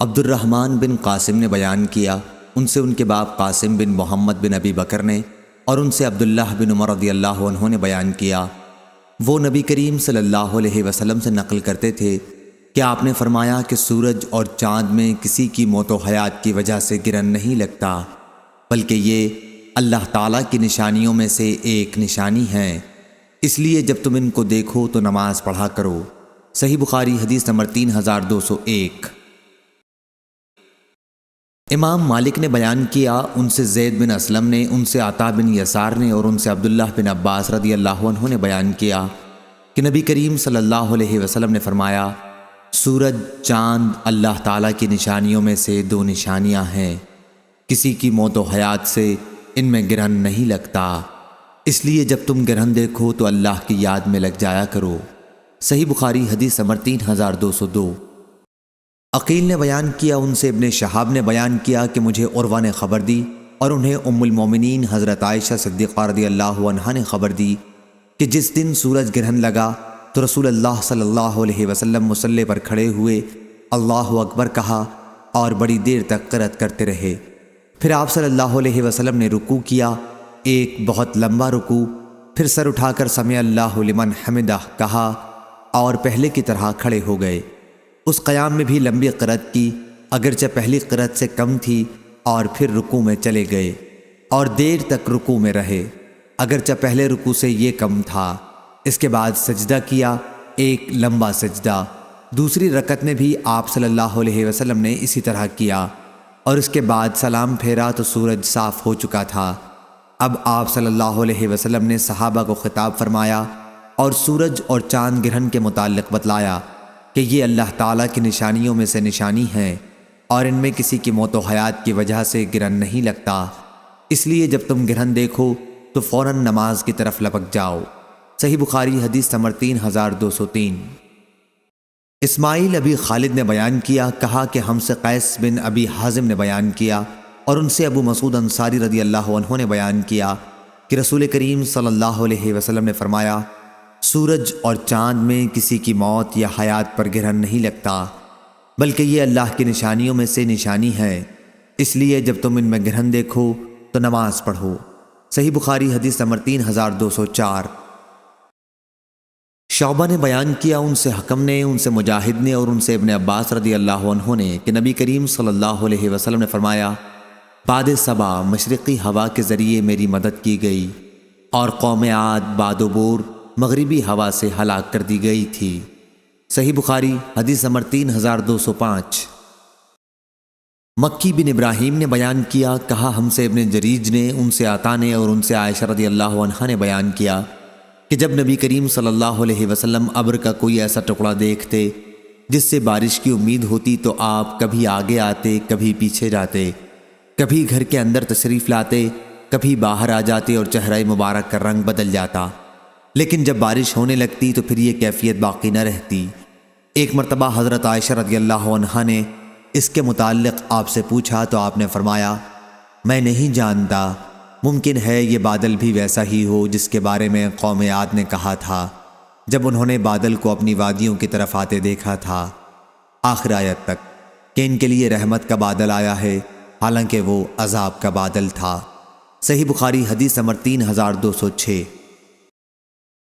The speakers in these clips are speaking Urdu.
عبد الرحمن بن قاسم نے بیان کیا، ان سے ان کے باپ قاسم بن محمد بن ابی بکر نے، اور ان سے عبداللہ بن عمر رضی اللہ عنہ نے بیان کیا، وہ نبی کریم صلی اللہ علیہ وسلم سے نقل کرتے تھے کہ آپ نے فرمایا کہ سورج اور چاند میں کسی کی موت و حیات کی وجہ سے گرہن نہیں لگتا، بلکہ یہ اللہ تعالیٰ کی نشانیوں میں سے ایک نشانی ہیں، اس لیے جب تم ان کو دیکھو تو نماز پڑھا کرو۔ صحیح بخاری حدیث نمبر 3201۔ امام مالک نے بیان کیا، ان سے زید بن اسلم نے، ان سے عطا بن یسار نے، اور ان سے عبداللہ بن عباس رضی اللہ عنہ نے بیان کیا کہ نبی کریم صلی اللہ علیہ وسلم نے فرمایا، سورج چاند اللہ تعالیٰ کی نشانیوں میں سے دو نشانیاں ہیں، کسی کی موت و حیات سے ان میں گرہن نہیں لگتا، اس لیے جب تم گرہن دیکھو تو اللہ کی یاد میں لگ جایا کرو۔ صحیح بخاری حدیث نمبر 3202۔ عقیل نے بیان کیا، ان سے ابن شہاب نے بیان کیا کہ مجھے عروہ نے خبر دی، اور انہیں ام المومنین حضرت عائشہ صدیقہ رضی اللہ عنہا نے خبر دی کہ جس دن سورج گرہن لگا تو رسول اللہ صلی اللہ علیہ وسلم مصلی پر کھڑے ہوئے اللہ اکبر کہا اور بڑی دیر تک قرأت کرتے رہے۔ پھر آپ صلی اللہ علیہ وسلم نے رکوع کیا، ایک بہت لمبا رکوع، پھر سر اٹھا کر سمع اللہ لمن حمدہ کہا اور پہلے کی طرح کھڑے ہو گئے۔ اس قیام میں بھی لمبی قرأت کی، اگرچہ پہلی قرأت سے کم تھی، اور پھر رکوع میں چلے گئے اور دیر تک رکوع میں رہے، اگرچہ پہلے رکوع سے یہ کم تھا۔ اس کے بعد سجدہ کیا، ایک لمبا سجدہ۔ دوسری رکعت میں بھی آپ صلی اللہ علیہ وسلم نے اسی طرح کیا، اور اس کے بعد سلام پھیرا تو سورج صاف ہو چکا تھا۔ اب آپ صلی اللہ علیہ وسلم نے صحابہ کو خطاب فرمایا اور سورج اور چاند گرہن کے متعلق بتلایا کہ یہ اللہ تعالیٰ کی نشانیوں میں سے نشانی ہیں، اور ان میں کسی کی موت و حیات کی وجہ سے گرہن نہیں لگتا، اس لیے جب تم گرہن دیکھو تو فوراً نماز کی طرف لپک جاؤ۔ صحیح بخاری حدیث نمبر 3203۔ اسماعیل ابی خالد نے بیان کیا، کہا کہ ہم سے قیس بن ابی حازم نے بیان کیا، اور ان سے ابو مسعود انصاری رضی اللہ عنہ نے بیان کیا کہ رسول کریم صلی اللہ علیہ وسلم نے فرمایا، سورج اور چاند میں کسی کی موت یا حیات پر گرہن نہیں لگتا، بلکہ یہ اللہ کی نشانیوں میں سے نشانی ہے، اس لیے جب تم ان میں گرہن دیکھو تو نماز پڑھو۔ صحیح بخاری حدیث نمبر 3204۔ شعبہ نے بیان کیا، ان سے حکم نے، ان سے مجاہد نے، اور ان سے ابن عباس رضی اللہ عنہ نے کہ نبی کریم صلی اللہ علیہ وسلم نے فرمایا، باد صبا مشرقی ہوا کے ذریعے میری مدد کی گئی، اور قوم عاد باد و بور مغربی ہوا سے ہلاک کر دی گئی تھی۔ صحیح بخاری حدیث نمبر 3205۔ مکی بن ابراہیم نے بیان کیا، کہا ہم سے ابن جریج نے، ان سے عطا نے، اور ان سے عائشہ رضی اللہ عنہا نے بیان کیا کہ جب نبی کریم صلی اللہ علیہ وسلم ابر کا کوئی ایسا ٹکڑا دیکھتے جس سے بارش کی امید ہوتی تو آپ کبھی آگے آتے، کبھی پیچھے جاتے، کبھی گھر کے اندر تشریف لاتے، کبھی باہر آ جاتے، اور چہرہ مبارک کا رنگ بدل جاتا، لیکن جب بارش ہونے لگتی تو پھر یہ کیفیت باقی نہ رہتی۔ ایک مرتبہ حضرت عائشہ رضی اللہ عنہا نے اس کے متعلق آپ سے پوچھا تو آپ نے فرمایا، میں نہیں جانتا، ممکن ہے یہ بادل بھی ویسا ہی ہو جس کے بارے میں قوم عاد نے کہا تھا جب انہوں نے بادل کو اپنی وادیوں کی طرف آتے دیکھا تھا، آخر آیت تک کہ ان کے لیے رحمت کا بادل آیا ہے، حالانکہ وہ عذاب کا بادل تھا۔ صحیح بخاری حدیث نمبر 3206۔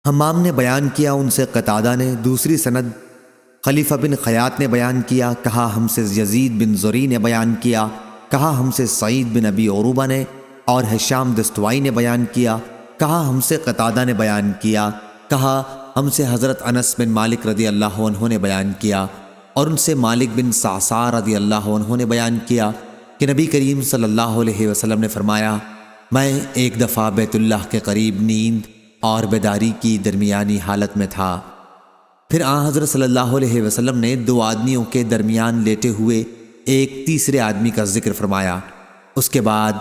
حمام نے بیان کیا، ان سے قتادہ نے، دوسری سند خلیفہ بن خیاط نے بیان کیا، کہا ہم سے یزید بن زری نے بیان کیا، کہا ہم سے سعید بن ابی عروبہ نے اور ہشام دستوائی نے بیان کیا، کہا ہم سے قتادہ نے بیان کیا، کہا ہم سے حضرت انس بن مالک رضی اللہ عنہ نے بیان کیا، اور ان سے مالک بن صعصع رضی اللہ عنہ نے بیان کیا کہ نبی کریم صلی اللہ علیہ وسلم نے فرمایا، میں ایک دفعہ بیت اللہ کے قریب نیند اور بیداری کی درمیانی حالت میں تھا، پھر آن حضرت صلی اللہ علیہ وسلم نے دو آدمیوں کے درمیان لیٹے ہوئے ایک تیسرے آدمی کا ذکر فرمایا، اس کے بعد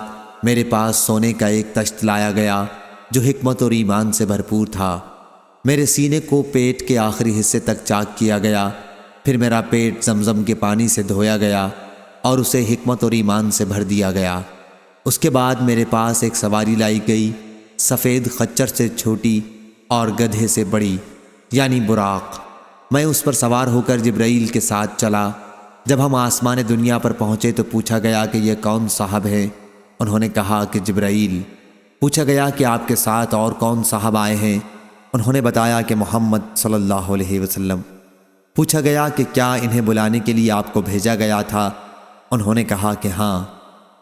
میرے پاس سونے کا ایک تشت لایا گیا جو حکمت اور ایمان سے بھرپور تھا، میرے سینے کو پیٹ کے آخری حصے تک چاک کیا گیا، پھر میرا پیٹ زمزم کے پانی سے دھویا گیا اور اسے حکمت اور ایمان سے بھر دیا گیا، اس کے بعد میرے پاس ایک سواری لائی گئی، سفید خچر سے چھوٹی اور گدھے سے بڑی، یعنی براق، میں اس پر سوار ہو کر جبرائیل کے ساتھ چلا، جب ہم آسمان دنیا پر پہنچے تو پوچھا گیا کہ یہ کون صاحب ہے؟ انہوں نے کہا کہ جبرائیل۔ پوچھا گیا کہ آپ کے ساتھ اور کون صاحب آئے ہیں؟ انہوں نے بتایا کہ محمد صلی اللہ علیہ وسلم۔ پوچھا گیا کہ کیا انہیں بلانے کے لیے آپ کو بھیجا گیا تھا؟ انہوں نے کہا کہ ہاں۔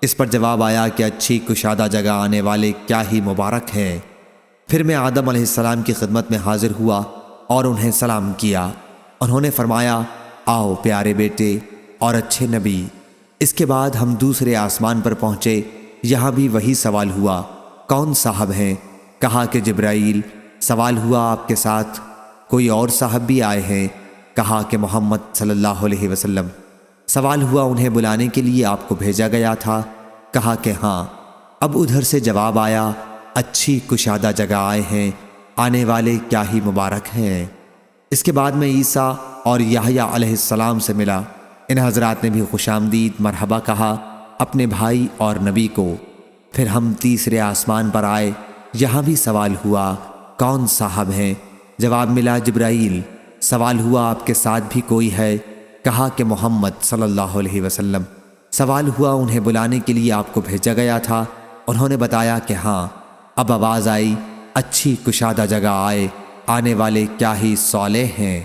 اس پر جواب آیا کہ اچھی کشادہ جگہ آنے والے کیا ہی مبارک ہیں۔ پھر میں آدم علیہ السلام کی خدمت میں حاضر ہوا اور انہیں سلام کیا۔ انہوں نے فرمایا آؤ پیارے بیٹے اور اچھے نبی۔ اس کے بعد ہم دوسرے آسمان پر پہنچے، یہاں بھی وہی سوال ہوا کون صاحب ہیں؟ کہا کہ جبرائیل۔ سوال ہوا آپ کے ساتھ کوئی اور صاحب بھی آئے ہیں؟ کہا کہ محمد صلی اللہ علیہ وسلم۔ سوال ہوا انہیں بلانے کے لیے آپ کو بھیجا گیا تھا؟ کہا کہ ہاں۔ اب ادھر سے جواب آیا اچھی کشادہ جگہ آئے ہیں، آنے والے کیا ہی مبارک ہیں۔ اس کے بعد میں عیسیٰ اور یحییٰ علیہ السلام سے ملا۔ ان حضرات نے بھی خوش آمدید مرحبا کہا اپنے بھائی اور نبی کو۔ پھر ہم تیسرے آسمان پر آئے، یہاں بھی سوال ہوا کون صاحب ہیں؟ جواب ملا جبرائیل۔ سوال ہوا آپ کے ساتھ بھی کوئی ہے؟ کہا کہ محمد صلی اللہ علیہ وسلم۔ سوال ہوا انہیں بلانے کے لیے آپ کو بھیجا گیا تھا؟ انہوں نے بتایا کہ ہاں۔ اب آواز آئی اچھی کشادہ جگہ آئے، آنے والے کیا ہی صالح ہیں۔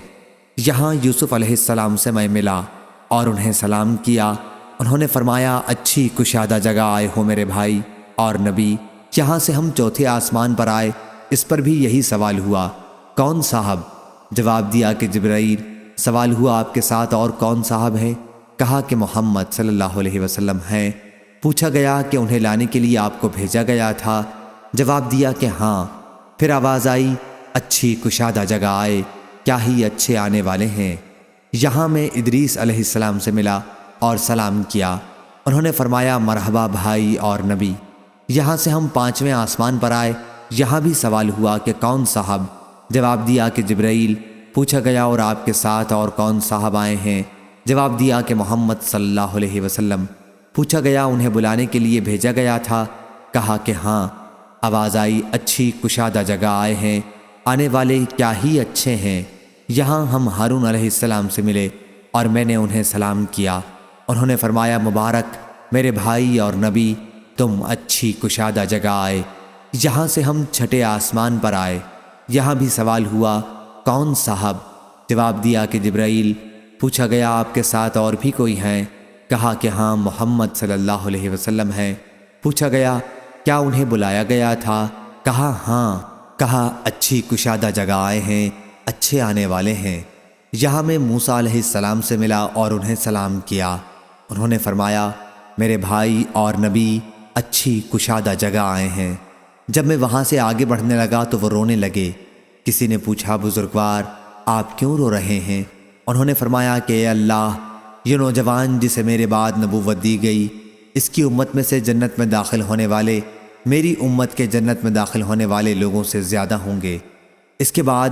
یہاں یوسف علیہ السلام سے میں ملا اور انہیں سلام کیا۔ انہوں نے فرمایا اچھی کشادہ جگہ آئے ہو میرے بھائی اور نبی۔ یہاں سے ہم چوتھے آسمان پر آئے، اس پر بھی یہی سوال ہوا کون صاحب؟ جواب دیا کہ جبرائیل۔ سوال ہوا آپ کے ساتھ اور کون صاحب ہیں؟ کہا کہ محمد صلی اللہ علیہ وسلم ہیں۔ پوچھا گیا کہ انہیں لانے کے لیے آپ کو بھیجا گیا تھا؟ جواب دیا کہ ہاں۔ پھر آواز آئی اچھی کشادہ جگہ آئے، کیا ہی اچھے آنے والے ہیں۔ یہاں میں ادریس علیہ السلام سے ملا اور سلام کیا۔ انہوں نے فرمایا مرحبا بھائی اور نبی۔ یہاں سے ہم پانچویں آسمان پر آئے، یہاں بھی سوال ہوا کہ کون صاحب؟ جواب دیا کہ جبرائیل۔ پوچھا گیا اور آپ کے ساتھ اور کون صاحب آئے ہیں؟ جواب دیا کہ محمد صلی اللہ علیہ وسلم۔ پوچھا گیا انہیں بلانے کے لیے بھیجا گیا تھا؟ کہا کہ ہاں۔ آواز آئی اچھی کشادہ جگہ آئے ہیں، آنے والے کیا ہی اچھے ہیں۔ یہاں ہم ہارون علیہ السلام سے ملے اور میں نے انہیں سلام کیا۔ انہوں نے فرمایا مبارک میرے بھائی اور نبی، تم اچھی کشادہ جگہ آئے۔ یہاں سے ہم چھٹے آسمان پر آئے، یہاں بھی سوال ہوا کون صاحب؟ جواب دیا کہ جبرائیل۔ پوچھا گیا آپ کے ساتھ اور بھی کوئی ہیں؟ کہا کہ ہاں محمد صلی اللہ علیہ وسلم ہیں۔ پوچھا گیا کیا انہیں بلایا گیا تھا؟ کہا ہاں۔ کہا اچھی کشادہ جگہ آئے ہیں، اچھے آنے والے ہیں۔ یہاں میں موسیٰ علیہ السلام سے ملا اور انہیں سلام کیا۔ انہوں نے فرمایا میرے بھائی اور نبی، اچھی کشادہ جگہ آئے ہیں۔ جب میں وہاں سے آگے بڑھنے لگا تو وہ رونے لگے۔ کسی نے پوچھا بزرگوار آپ کیوں رو رہے ہیں؟ انہوں نے فرمایا کہ اے اللہ، یہ نوجوان جسے میرے بعد نبوت دی گئی، اس کی امت میں سے جنت میں داخل ہونے والے میری امت کے جنت میں داخل ہونے والے لوگوں سے زیادہ ہوں گے۔ اس کے بعد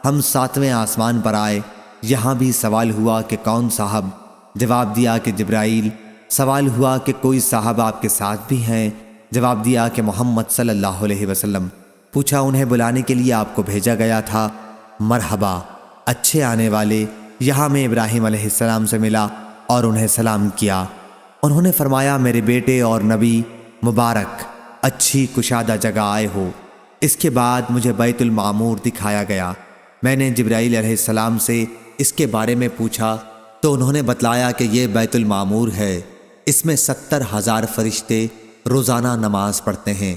ہم ساتویں آسمان پر آئے، یہاں بھی سوال ہوا کہ کون صاحب؟ جواب دیا کہ جبرائیل۔ سوال ہوا کہ کوئی صاحب آپ کے ساتھ بھی ہیں؟ جواب دیا کہ محمد صلی اللہ علیہ وسلم۔ پوچھا انہیں بلانے کے لیے آپ کو بھیجا گیا تھا؟ مرحبا اچھے آنے والے۔ یہاں میں ابراہیم علیہ السلام سے ملا اور انہیں سلام کیا۔ انہوں نے فرمایا میرے بیٹے اور نبی، مبارک اچھی کشادہ جگہ آئے ہو۔ اس کے بعد مجھے بیت المعمور دکھایا گیا۔ میں نے جبرائیل علیہ السلام سے اس کے بارے میں پوچھا تو انہوں نے بتلایا کہ یہ بیت المعمور ہے، اس میں 70,000 فرشتے روزانہ نماز پڑھتے ہیں،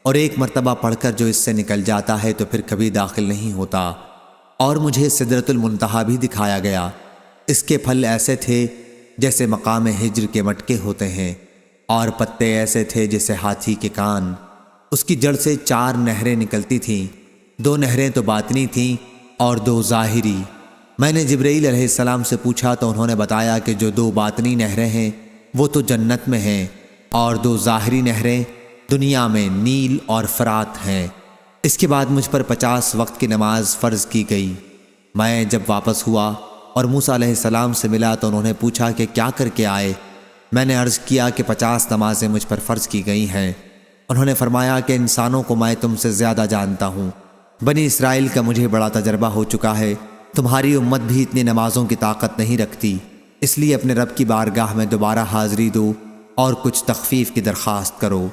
اور ایک مرتبہ پڑھ کر جو اس سے نکل جاتا ہے تو پھر کبھی داخل نہیں ہوتا۔ اور مجھے سدرۃ المنتہا بھی دکھایا گیا، اس کے پھل ایسے تھے جیسے مقام ہجر کے مٹکے ہوتے ہیں، اور پتے ایسے تھے جیسے ہاتھی کے کان۔ اس کی جڑ سے 4 نہریں نکلتی تھیں، 2 نہریں تو باطنی تھیں اور 2 ظاہری۔ میں نے جبرائیل علیہ السلام سے پوچھا تو انہوں نے بتایا کہ جو 2 باطنی نہریں ہیں وہ تو جنت میں ہیں، اور 2 ظاہری نہریں دنیا میں نیل اور فرات ہیں۔ اس کے بعد مجھ پر 50 وقت کی نماز فرض کی گئی۔ میں جب واپس ہوا اور موسیٰ علیہ السلام سے ملا تو انہوں نے پوچھا کہ کیا کر کے آئے؟ میں نے عرض کیا کہ 50 نمازیں مجھ پر فرض کی گئی ہیں۔ انہوں نے فرمایا کہ انسانوں کو میں تم سے زیادہ جانتا ہوں، بنی اسرائیل کا مجھے بڑا تجربہ ہو چکا ہے، تمہاری امت بھی اتنی نمازوں کی طاقت نہیں رکھتی۔ اس لیے اپنے رب کی بارگاہ میں دوبارہ حاضری دو اور کچھ تخفیف کی درخواست کرو۔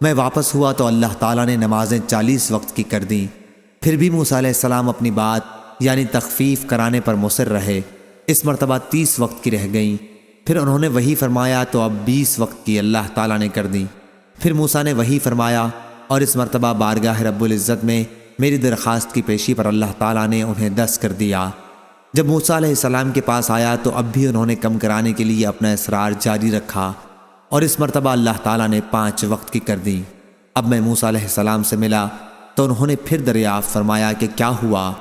میں واپس ہوا تو اللہ تعالیٰ نے نمازیں 40 وقت کی کر دیں۔ پھر بھی موسیٰ علیہ السلام اپنی بات یعنی تخفیف کرانے پر مصر رہے۔ اس مرتبہ 30 وقت کی رہ گئیں۔ پھر انہوں نے وہی فرمایا تو اب 20 وقت کی اللہ تعالیٰ نے کر دی۔ پھر موسیٰ نے وہی فرمایا اور اس مرتبہ بارگاہ رب العزت میں میری درخواست کی پیشی پر اللہ تعالیٰ نے انہیں 10 کر دیا۔ جب موسیٰ علیہ السلام کے پاس آیا تو اب بھی انہوں نے کم کرانے کے لیے اپنا اصرار جاری رکھا اور اس مرتبہ اللہ تعالیٰ نے 5 وقت کی کر دی۔ اب میں موسیٰ علیہ السلام سے ملا تو انہوں نے پھر دریافت فرمایا کہ کیا ہوا؟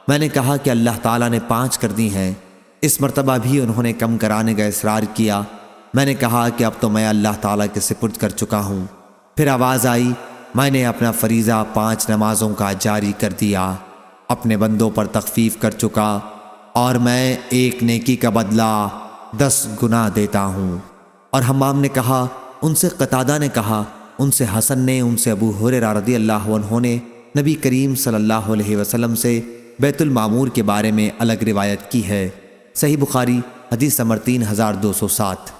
میں نے کہا کہ اللہ تعالیٰ نے 5 کر دی ہیں۔ اس مرتبہ بھی انہوں نے کم کرانے کا اصرار کیا۔ میں نے کہا کہ اب تو میں اللہ تعالیٰ کے سپرد کر چکا ہوں۔ پھر آواز آئی، میں نے اپنا فریضہ 5 نمازوں کا جاری کر دیا، اپنے بندوں پر تخفیف کر چکا اور میں ایک نیکی کا بدلہ 10 گنا دیتا ہوں۔ اور حمام نے کہا، ان سے قتادہ نے کہا، ان سے حسن نے، ان سے ابو ہریرہ رضی اللہ عنہ نے نبی کریم صلی اللہ علیہ وسلم سے بیت المعمور کے بارے میں الگ روایت کی ہے۔ صحیح بخاری حدیث نمبر 3207۔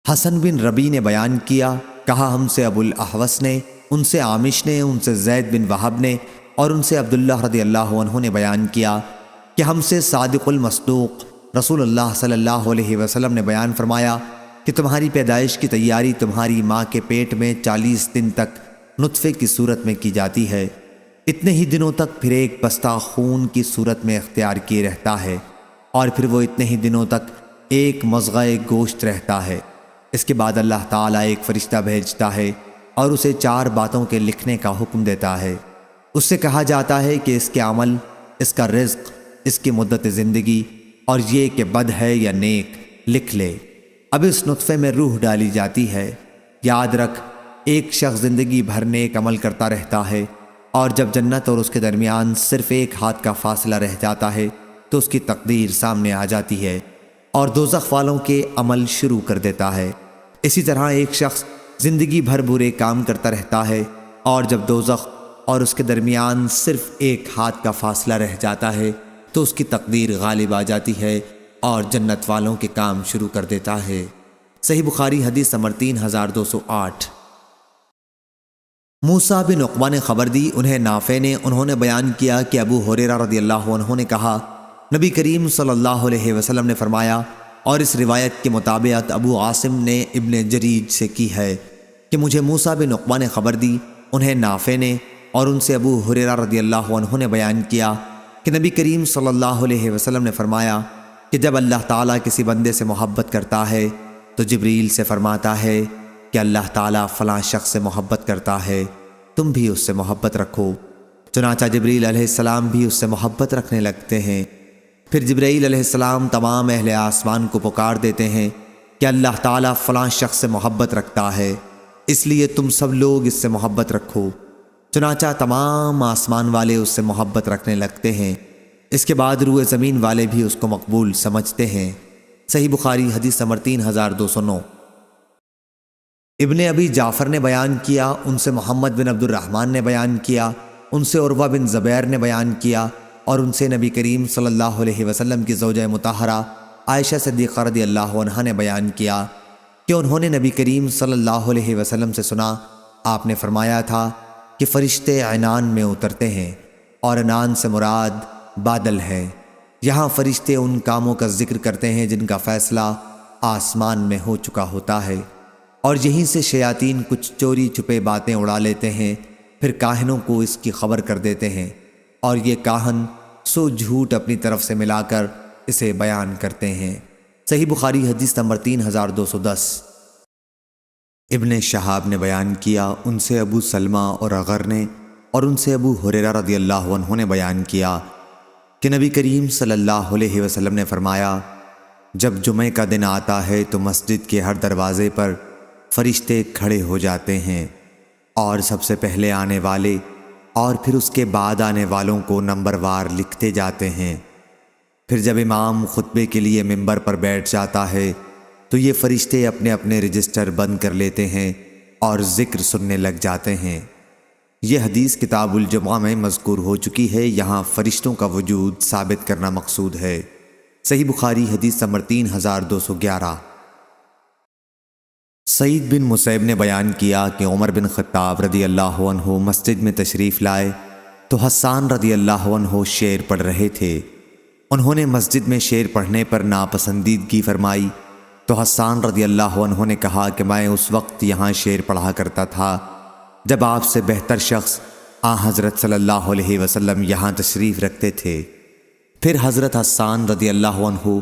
حسن بن ربیع نے بیان کیا، کہا ہم سے ابو الاحوص نے، ان سے عامش نے، ان سے زید بن وہب نے اور ان سے عبداللہ رضی اللہ عنہ نے بیان کیا کہ ہم سے صادق المصدوق رسول اللہ صلی اللہ علیہ وسلم نے بیان فرمایا کہ تمہاری پیدائش کی تیاری تمہاری ماں کے پیٹ میں 40 دن تک نطفے کی صورت میں کی جاتی ہے۔ اتنے ہی دنوں تک پھر ایک بستہ خون کی صورت میں اختیار کیے رہتا ہے اور پھر وہ اتنے ہی دنوں تک ایک مضغہ گوشت رہتا ہے۔ اس کے بعد اللہ تعالیٰ ایک فرشتہ بھیجتا ہے اور اسے 4 باتوں کے لکھنے کا حکم دیتا ہے۔ اس سے کہا جاتا ہے کہ اس کے عمل، اس کا رزق، اس کی مدت زندگی اور یہ کہ بد ہے یا نیک لکھ لے۔ اب اس نطفے میں روح ڈالی جاتی ہے۔ یاد رکھ، ایک شخص زندگی بھر نیک عمل کرتا رہتا ہے اور جب جنت اور اس کے درمیان صرف ایک ہاتھ کا فاصلہ رہ جاتا ہے تو اس کی تقدیر سامنے آ جاتی ہے اور دوزخ والوں کے عمل شروع کر دیتا ہے۔ اسی طرح ایک شخص زندگی بھر برے کام کرتا رہتا ہے اور جب دوزخ اور اس کے درمیان صرف ایک ہاتھ کا فاصلہ رہ جاتا ہے تو اس کی تقدیر غالب آ جاتی ہے اور جنت والوں کے کام شروع کر دیتا ہے۔ صحیح بخاری حدیث نمبر 3208۔ موسیٰ بن عقبہ نے خبر دی، انہیں نافع نے، انہوں نے بیان کیا کہ ابو ہریرہ رضی اللہ عنہ نے کہا، نبی کریم صلی اللہ علیہ وسلم نے فرمایا، اور اس روایت کے مطابق ابو عاصم نے ابن جریج سے کی ہے کہ مجھے موسیٰ بن عقبہ نے خبر دی، انہیں نافع نے اور ان سے ابو ہریرہ رضی اللہ عنہ نے بیان کیا کہ نبی کریم صلی اللہ علیہ وسلم نے فرمایا کہ جب اللہ تعالیٰ کسی بندے سے محبت کرتا ہے تو جبریل سے فرماتا ہے کہ اللہ تعالیٰ فلاں شخص سے محبت کرتا ہے، تم بھی اس سے محبت رکھو۔ چنانچہ جبریل علیہ السلام بھی اس سے محبت رکھنے لگتے ہیں۔ پھر جبرائیل علیہ السلام تمام اہل آسمان کو پکار دیتے ہیں کہ اللہ تعالیٰ فلاں شخص سے محبت رکھتا ہے، اس لیے تم سب لوگ اس سے محبت رکھو۔ چنانچہ تمام آسمان والے اس سے محبت رکھنے لگتے ہیں۔ اس کے بعد روئے زمین والے بھی اس کو مقبول سمجھتے ہیں۔ صحیح بخاری حدیث نمبر 3209۔ ابن ابی جعفر نے بیان کیا، ان سے محمد بن عبد الرحمن نے بیان کیا، ان سے عروہ بن زبیر نے بیان کیا اور ان سے نبی کریم صلی اللہ علیہ وسلم کی زوجہ مطہرہ عائشہ صدیقہ رضی اللہ عنہا نے بیان کیا کہ انہوں نے نبی کریم صلی اللہ علیہ وسلم سے سنا، آپ نے فرمایا تھا کہ فرشتے عنان میں اترتے ہیں اور عنان سے مراد بادل ہے۔ یہاں فرشتے ان کاموں کا ذکر کرتے ہیں جن کا فیصلہ آسمان میں ہو چکا ہوتا ہے، اور یہیں سے شیاطین کچھ چوری چھپے باتیں اڑا لیتے ہیں، پھر کاہنوں کو اس کی خبر کر دیتے ہیں، اور یہ کاہن سو جھوٹ اپنی طرف سے ملا کر اسے بیان کرتے ہیں۔ صحیح بخاری حدیث نمبر 3210۔ ابن شہاب نے بیان کیا، ان سے ابو سلمہ اور اغر نے اور ان سے ابو ہریرہ رضی اللہ عنہ نے بیان کیا کہ نبی کریم صلی اللہ علیہ وسلم نے فرمایا، جب جمعہ کا دن آتا ہے تو مسجد کے ہر دروازے پر فرشتے کھڑے ہو جاتے ہیں اور سب سے پہلے آنے والے اور پھر اس کے بعد آنے والوں کو نمبر وار لکھتے جاتے ہیں۔ پھر جب امام خطبے کے لیے ممبر پر بیٹھ جاتا ہے تو یہ فرشتے اپنے اپنے رجسٹر بند کر لیتے ہیں اور ذکر سننے لگ جاتے ہیں۔ یہ حدیث کتاب الجمعہ میں مذکور ہو چکی ہے، یہاں فرشتوں کا وجود ثابت کرنا مقصود ہے۔ صحیح بخاری حدیث نمبر 3211۔ سعید بن مسیب نے بیان کیا کہ عمر بن خطاب رضی اللہ عنہ مسجد میں تشریف لائے تو حسان رضی اللہ عنہ شعر پڑھ رہے تھے۔ انہوں نے مسجد میں شعر پڑھنے پر ناپسندیدگی فرمائی تو حسان رضی اللہ عنہ نے کہا کہ میں اس وقت یہاں شعر پڑھا کرتا تھا جب آپ سے بہتر شخص حضرت صلی اللہ علیہ وسلم یہاں تشریف رکھتے تھے۔ پھر حضرت حسان رضی اللہ عنہ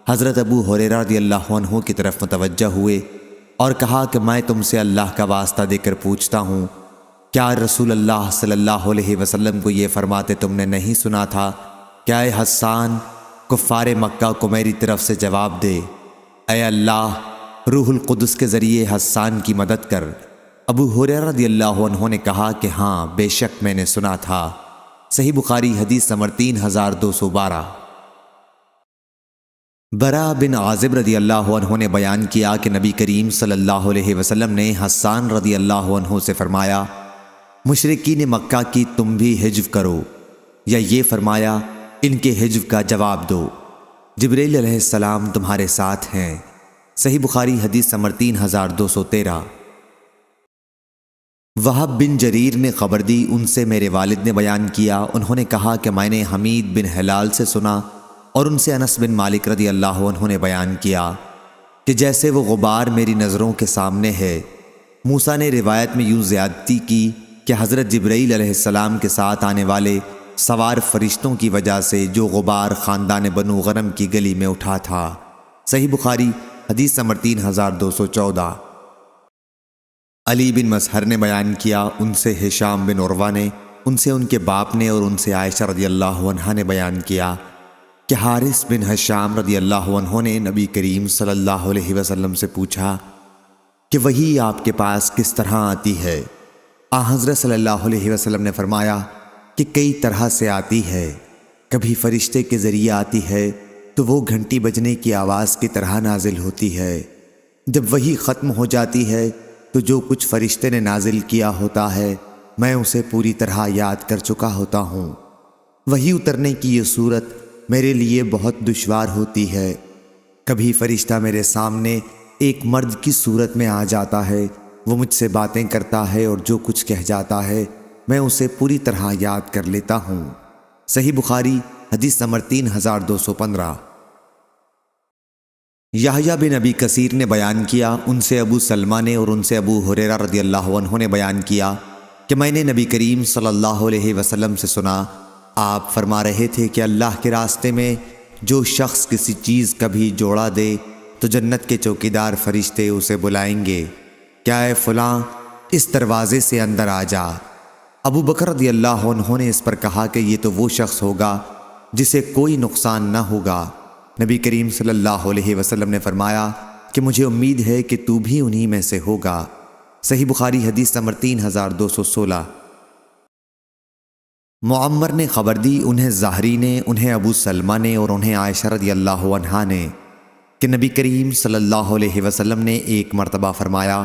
حضرت ابو ہریرہ رضی اللہ عنہ کی طرف متوجہ ہوئے اور کہا کہ میں تم سے اللہ کا واسطہ دے کر پوچھتا ہوں، کیا رسول اللہ صلی اللہ علیہ وسلم کو یہ فرماتے تم نے نہیں سنا تھا کہ اے حسان، کفار مکہ کو میری طرف سے جواب دے، اے اللہ روح القدس کے ذریعے حسان کی مدد کر۔ ابو ہریرہ رضی اللہ عنہ نے کہا کہ ہاں بے شک میں نے سنا تھا۔ صحیح بخاری حدیث نمبر 3212۔ برا بن عازب رضی اللہ عنہ نے بیان کیا کہ نبی کریم صلی اللہ علیہ وسلم نے حسان رضی اللہ عنہ سے فرمایا، مشرکین مکہ کی تم بھی حجو کرو، یا یہ فرمایا ان کے حجو کا جواب دو، جبریل علیہ السلام تمہارے ساتھ ہیں۔ صحیح بخاری حدیث نمبر 3213۔ وہب بن جریر نے خبر دی، ان سے میرے والد نے بیان کیا، انہوں نے کہا کہ میں نے حمید بن ہلال سے سنا اور ان سے انس بن مالک رضی اللہ عنہ نے بیان کیا کہ جیسے وہ غبار میری نظروں کے سامنے ہے۔ موسیٰ نے روایت میں یوں زیادتی کی کہ حضرت جبرائیل علیہ السلام کے ساتھ آنے والے سوار فرشتوں کی وجہ سے جو غبار خاندان بنو غنم کی گلی میں اٹھا تھا۔ صحیح بخاری حدیث نمبر 3214۔ علی بن مسہر نے بیان کیا، ان سے ہشام بن عروہ نے، ان سے ان کے باپ نے اور ان سے عائشہ رضی اللہ عنہا نے بیان کیا کہ حارث بن ہشام رضی اللہ عنہ نے نبی کریم صلی اللہ علیہ وسلم سے پوچھا کہ وحی آپ کے پاس کس طرح آتی ہے؟ حضرت صلی اللہ علیہ وسلم نے فرمایا کہ کئی طرح سے آتی ہے، کبھی فرشتے کے ذریعے آتی ہے تو وہ گھنٹی بجنے کی آواز کی طرح نازل ہوتی ہے، جب وحی ختم ہو جاتی ہے تو جو کچھ فرشتے نے نازل کیا ہوتا ہے میں اسے پوری طرح یاد کر چکا ہوتا ہوں۔ وحی اترنے کی یہ صورت میرے لیے بہت دشوار ہوتی ہے، کبھی فرشتہ میرے سامنے ایک مرد کی صورت میں آ جاتا ہے، وہ مجھ سے باتیں کرتا ہے اور جو کچھ کہہ جاتا ہے میں اسے پوری طرح یاد کر لیتا ہوں۔ صحیح بخاری حدیث نمبر 3215۔ یحییٰ بن ابی کثیر نے بیان کیا، ان سے ابو سلمہ نے اور ان سے ابو ہریرہ رضی اللہ عنہ نے بیان کیا کہ میں نے نبی کریم صلی اللہ علیہ وسلم سے سنا، آپ فرما رہے تھے کہ اللہ کے راستے میں جو شخص کسی چیز کا بھی جوڑا دے تو جنت کے چوکیدار فرشتے اسے بلائیں گے، کیا اے فلاں اس دروازے سے اندر آ جا۔ ابو بکر رضی اللہ عنہ نے اس پر کہا کہ یہ تو وہ شخص ہوگا جسے کوئی نقصان نہ ہوگا۔ نبی کریم صلی اللہ علیہ وسلم نے فرمایا کہ مجھے امید ہے کہ تو بھی انہی میں سے ہوگا۔ صحیح بخاری حدیث نمبر 3216۔ معمر نے خبر دی، انہیں زہری نے، انہیں ابو سلمہ نے اور انہیں عائشہ رضی اللہ عنہا نے کہ نبی کریم صلی اللہ علیہ وسلم نے ایک مرتبہ فرمایا،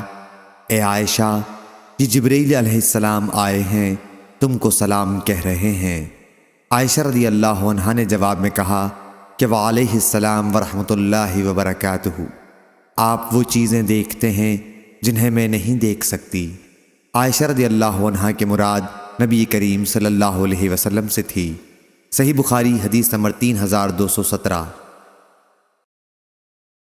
اے عائشہ، یہ جبرائیل علیہ السلام آئے ہیں، تم کو سلام کہہ رہے ہیں۔ عائشہ رضی اللہ عنہا نے جواب میں کہا کہ وعلیہ السلام ورحمۃ اللہ وبرکاتہ، آپ وہ چیزیں دیکھتے ہیں جنہیں میں نہیں دیکھ سکتی۔ عائشہ رضی اللہ عنہا کے مراد نبی کریم صلی اللہ علیہ وسلم سے تھی۔ صحیح بخاری حدیث نمبر 3217۔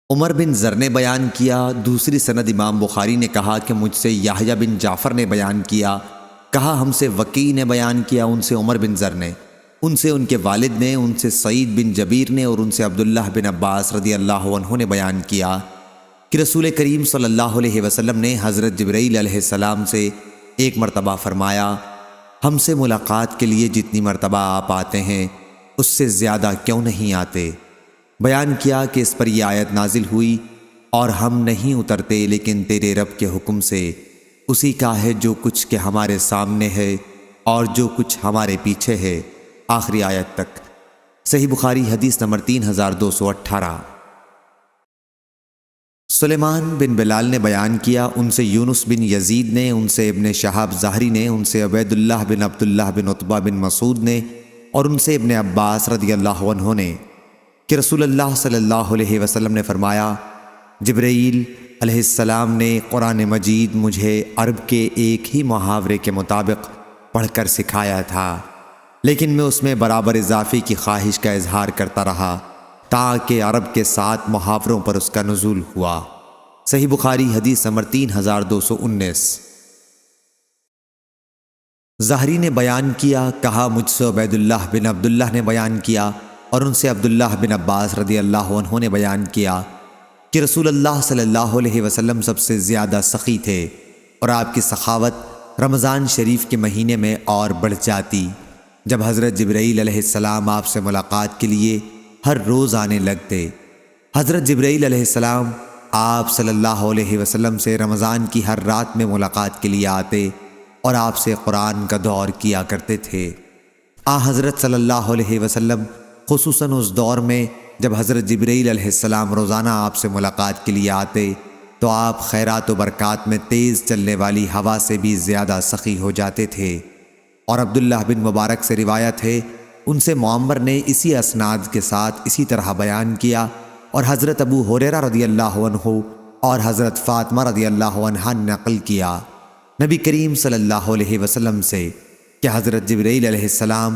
عمر بن زر نے بیان کیا، دوسری سند امام بخاری نے کہا کہ مجھ سے یحییٰ بن جعفر نے بیان کیا، کہا ہم سے وکیع نے بیان کیا، ان سے عمر بن زر نے، ان سے ان کے والد نے، ان سے سعید بن جبیر نے اور ان سے عبداللہ بن عباس رضی اللہ عنہ نے بیان کیا کہ رسول کریم صلی اللہ علیہ وسلم نے حضرت جبرائیل علیہ السلام سے ایک مرتبہ فرمایا، ہم سے ملاقات کے لیے جتنی مرتبہ آپ آتے ہیں اس سے زیادہ کیوں نہیں آتے؟ بیان کیا کہ اس پر یہ آیت نازل ہوئی، اور ہم نہیں اترتے لیکن تیرے رب کے حکم سے، اسی کا ہے جو کچھ کہ ہمارے سامنے ہے اور جو کچھ ہمارے پیچھے ہے، آخری آیت تک۔ صحیح بخاری حدیث نمبر 3218۔ سلیمان بن بلال نے بیان کیا، ان سے یونس بن یزید نے، ان سے ابن شہاب زہری نے، ان سے عبید اللہ بن عبداللہ بن عتبہ بن مسعود نے اور ان سے ابن عباس رضی اللہ عنہ نے کہ رسول اللہ صلی اللہ علیہ وسلم نے فرمایا، جبرائیل علیہ السلام نے قرآن مجید مجھے عرب کے ایک ہی محاورے کے مطابق پڑھ کر سکھایا تھا، لیکن میں اس میں برابر اضافے کی خواہش کا اظہار کرتا رہا تاکہ عرب کے 7 محاوروں پر اس کا نزول ہوا۔ صحیح بخاری حدیث نمبر 3219۔ زہری نے بیان کیا، کہا مجھ سے عبید اللہ بن عبداللہ نے بیان کیا اور ان سے عبداللہ بن عباس رضی اللہ عنہ نے بیان کیا کہ رسول اللہ صلی اللہ علیہ وسلم سب سے زیادہ سخی تھے اور آپ کی سخاوت رمضان شریف کے مہینے میں اور بڑھ جاتی، جب حضرت جبرائیل علیہ السلام آپ سے ملاقات کے لیے ہر روز آنے لگتے۔ حضرت جبرائیل علیہ السلام آپ صلی اللہ علیہ وسلم سے رمضان کی ہر رات میں ملاقات کے لیے آتے اور آپ سے قرآن کا دور کیا کرتے تھے۔ حضرت صلی اللہ علیہ وسلم خصوصاً اس دور میں جب حضرت جبرائیل علیہ السلام روزانہ آپ سے ملاقات کے لیے آتے تو آپ خیرات و برکات میں تیز چلنے والی ہوا سے بھی زیادہ سخی ہو جاتے تھے۔ اور عبداللہ بن مبارک سے روایت ہے، ان سے معمر نے اسی اسناد کے ساتھ اسی طرح بیان کیا، اور حضرت ابو ہریرہ رضی اللہ عنہ اور حضرت فاطمہ رضی اللہ عنہا نے نقل کیا نبی کریم صلی اللہ علیہ وسلم سے کہ حضرت جبرائیل علیہ السلام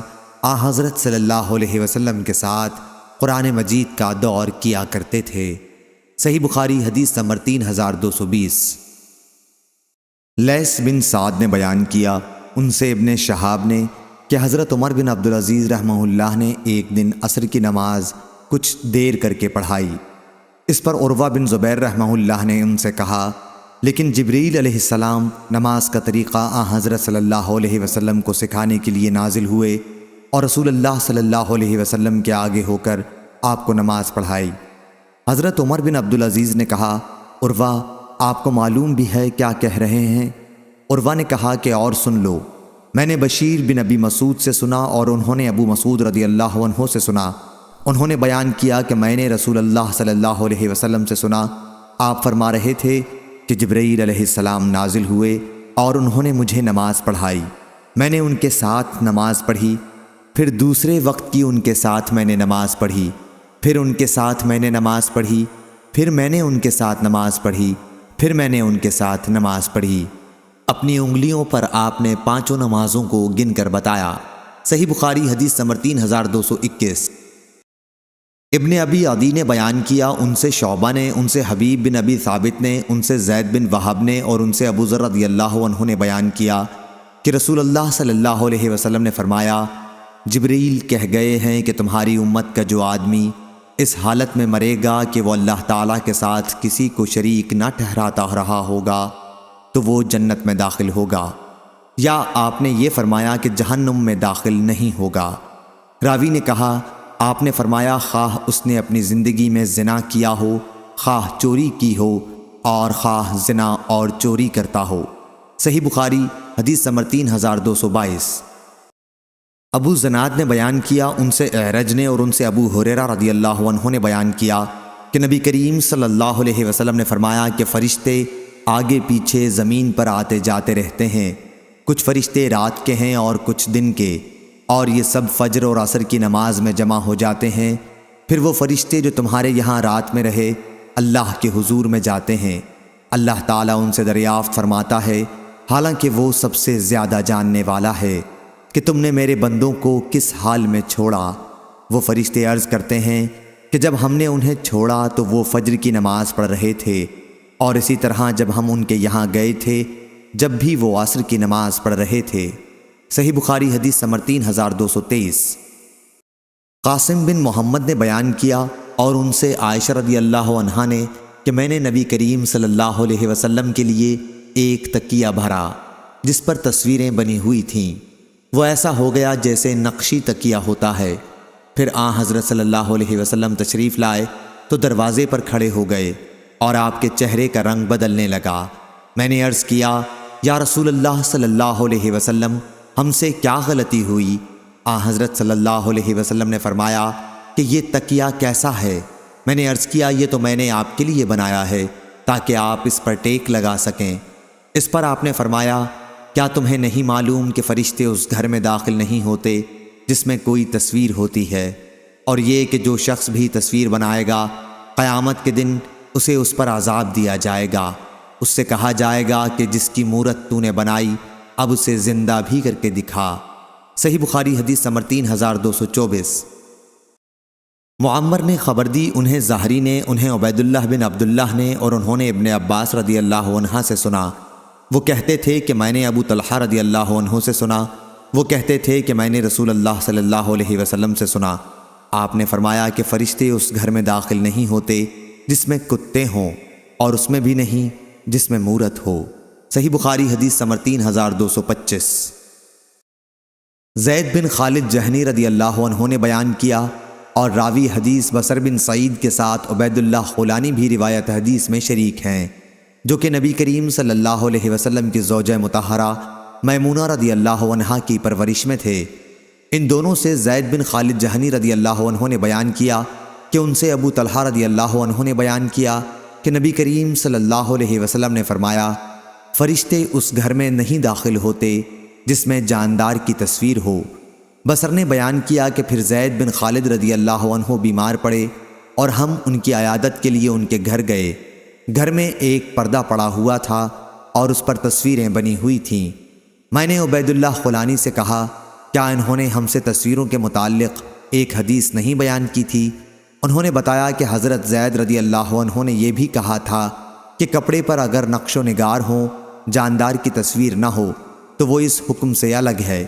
حضرت صلی اللہ علیہ وسلم کے ساتھ قرآن مجید کا دور کیا کرتے تھے۔ صحیح بخاری حدیث نمبر 3220۔ لیث بن سعد نے بیان کیا، ان سے ابن شہاب نے کہ حضرت عمر بن عبدالعزیز رحمہ اللہ نے ایک دن عصر کی نماز کچھ دیر کر کے پڑھائی۔ اس پر عروہ بن زبیر رحمہ اللہ نے ان سے کہا، لیکن جبرائیل علیہ السلام نماز کا طریقہ حضرت صلی اللہ علیہ وسلم کو سکھانے کے لیے نازل ہوئے اور رسول اللہ صلی اللہ علیہ وسلم کے آگے ہو کر آپ کو نماز پڑھائی۔ حضرت عمر بن عبدالعزیز نے کہا، عروہ آپ کو معلوم بھی ہے کیا کہہ رہے ہیں؟ عروہ نے کہا کہ اور سن لو، میں نے بشیر بن ابی مسعود سے سنا اور انہوں نے ابو مسعود رضی اللہ عنہ سے سنا۔ انہوں نے بیان کیا کہ میں نے رسول اللہ صلی اللہ علیہ وسلم سے سنا، آپ فرما رہے تھے کہ جبرائیل علیہ السلام نازل ہوئے اور انہوں نے مجھے نماز پڑھائی، میں نے ان کے ساتھ نماز پڑھی، پھر دوسرے وقت کی ان کے ساتھ میں نے نماز پڑھی، پھر ان کے ساتھ میں نے نماز پڑھی، پھر میں نے ان کے ساتھ نماز پڑھی، پھر میں نے ان کے ساتھ نماز پڑھی۔ اپنی انگلیوں پر آپ نے 5 نمازوں کو گن کر بتایا۔ صحیح بخاری حدیث نمبر 3221۔ ابن ابی عدی نے بیان کیا، ان سے شعبہ نے، ان سے حبیب بن ابی ثابت نے، ان سے زید بن وہب نے اور ان سے ابو ذر رضی اللہ عنہ نے بیان کیا کہ رسول اللہ صلی اللہ علیہ وسلم نے فرمایا، جبرائیل کہہ گئے ہیں کہ تمہاری امت کا جو آدمی اس حالت میں مرے گا کہ وہ اللہ تعالیٰ کے ساتھ کسی کو شریک نہ ٹھہراتا رہا ہوگا تو وہ جنت میں داخل ہوگا، یا آپ نے یہ فرمایا کہ جہنم میں داخل نہیں ہوگا۔ راوی نے کہا، آپ نے فرمایا خواہ اس نے اپنی زندگی میں زنا کیا ہو، خواہ چوری کی ہو، اور خواہ زنا اور چوری کرتا ہو۔ صحیح بخاری حدیث نمبر 3222۔ ابو زناد نے بیان کیا، ان سے اعرج نے اور ان سے ابو ہریرہ رضی اللہ عنہ نے بیان کیا کہ نبی کریم صلی اللہ علیہ وسلم نے فرمایا کہ فرشتے آگے پیچھے زمین پر آتے جاتے رہتے ہیں، کچھ فرشتے رات کے ہیں اور کچھ دن کے، اور یہ سب فجر اور عصر کی نماز میں جمع ہو جاتے ہیں۔ پھر وہ فرشتے جو تمہارے یہاں رات میں رہے اللہ کے حضور میں جاتے ہیں، اللہ تعالیٰ ان سے دریافت فرماتا ہے، حالانکہ وہ سب سے زیادہ جاننے والا ہے، کہ تم نے میرے بندوں کو کس حال میں چھوڑا؟ وہ فرشتے عرض کرتے ہیں کہ جب ہم نے انہیں چھوڑا تو وہ فجر کی نماز پڑھ رہے تھے، اور اسی طرح جب ہم ان کے یہاں گئے تھے جب بھی وہ عصر کی نماز پڑھ رہے تھے۔ صحیح بخاری حدیث نمبر 3223۔ قاسم بن محمد نے بیان کیا اور ان سے عائشہ رضی اللہ عنہا نے کہ میں نے نبی کریم صلی اللہ علیہ وسلم کے لیے ایک تکیہ بھرا جس پر تصویریں بنی ہوئی تھیں، وہ ایسا ہو گیا جیسے نقشی تکیہ ہوتا ہے۔ پھر حضرت صلی اللہ علیہ وسلم تشریف لائے تو دروازے پر کھڑے ہو گئے اور آپ کے چہرے کا رنگ بدلنے لگا۔ میں نے عرض کیا، یا رسول اللہ صلی اللہ علیہ وسلم، ہم سے کیا غلطی ہوئی؟ حضرت صلی اللہ علیہ وسلم نے فرمایا کہ یہ تکیہ کیسا ہے؟ میں نے عرض کیا، یہ تو میں نے آپ کے لیے بنایا ہے تاکہ آپ اس پر ٹیک لگا سکیں۔ اس پر آپ نے فرمایا، کیا تمہیں نہیں معلوم کہ فرشتے اس گھر میں داخل نہیں ہوتے جس میں کوئی تصویر ہوتی ہے، اور یہ کہ جو شخص بھی تصویر بنائے گا قیامت کے دن اسے اس پر عذاب دیا جائے گا۔ اس سے کہا جائے گا کہ جس کی مورت تو نے بنائی اب اسے زندہ بھی کر کے دکھا۔ صحیح بخاری حدیث نمبر 3224۔ معمر نے خبر دی، انہیں زہری نے، انہیں عبید اللہ بن عبداللہ نے، اور انہوں نے ابن عباس رضی اللہ عنہ سے سنا۔ وہ کہتے تھے کہ میں نے ابو طلحہ رضی اللہ عنہ سے سنا۔ وہ کہتے تھے کہ میں نے رسول اللہ صلی اللہ علیہ وسلم سے سنا۔ آپ نے فرمایا کہ فرشتے اس گھر میں داخل نہیں ہوتے جس میں کتے ہوں، اور اس میں بھی نہیں جس میں مورت ہو۔ صحیح بخاری حدیث نمبر 3225۔ زید بن خالد جہنی رضی اللہ عنہ نے بیان کیا، اور راوی حدیث بصر بن سعید کے ساتھ عبید اللہ خولانی بھی روایت حدیث میں شریک ہیں، جو کہ نبی کریم صلی اللہ علیہ وسلم کی زوجہ مطہرہ میمونہ رضی اللہ عنہا کی پرورش میں تھے۔ ان دونوں سے زید بن خالد جہنی رضی اللہ عنہ نے بیان کیا کہ ان سے ابو طلحہ رضی اللہ عنہ نے بیان کیا کہ نبی کریم صلی اللہ علیہ وسلم نے فرمایا، فرشتے اس گھر میں نہیں داخل ہوتے جس میں جاندار کی تصویر ہو۔ بصر نے بیان کیا کہ پھر زید بن خالد رضی اللہ عنہ بیمار پڑے اور ہم ان کی عیادت کے لیے ان کے گھر گئے۔ گھر میں ایک پردہ پڑا ہوا تھا اور اس پر تصویریں بنی ہوئی تھیں۔ میں نے عبید اللہ خولانی سے کہا، کیا انہوں نے ہم سے تصویروں کے متعلق ایک حدیث نہیں بیان کی تھی؟ انہوں نے بتایا کہ حضرت زید رضی اللہ عنہ نے یہ بھی کہا تھا کہ کپڑے پر اگر نقش و نگار ہوں، جاندار کی تصویر نہ ہو تو وہ اس حکم سے الگ ہے۔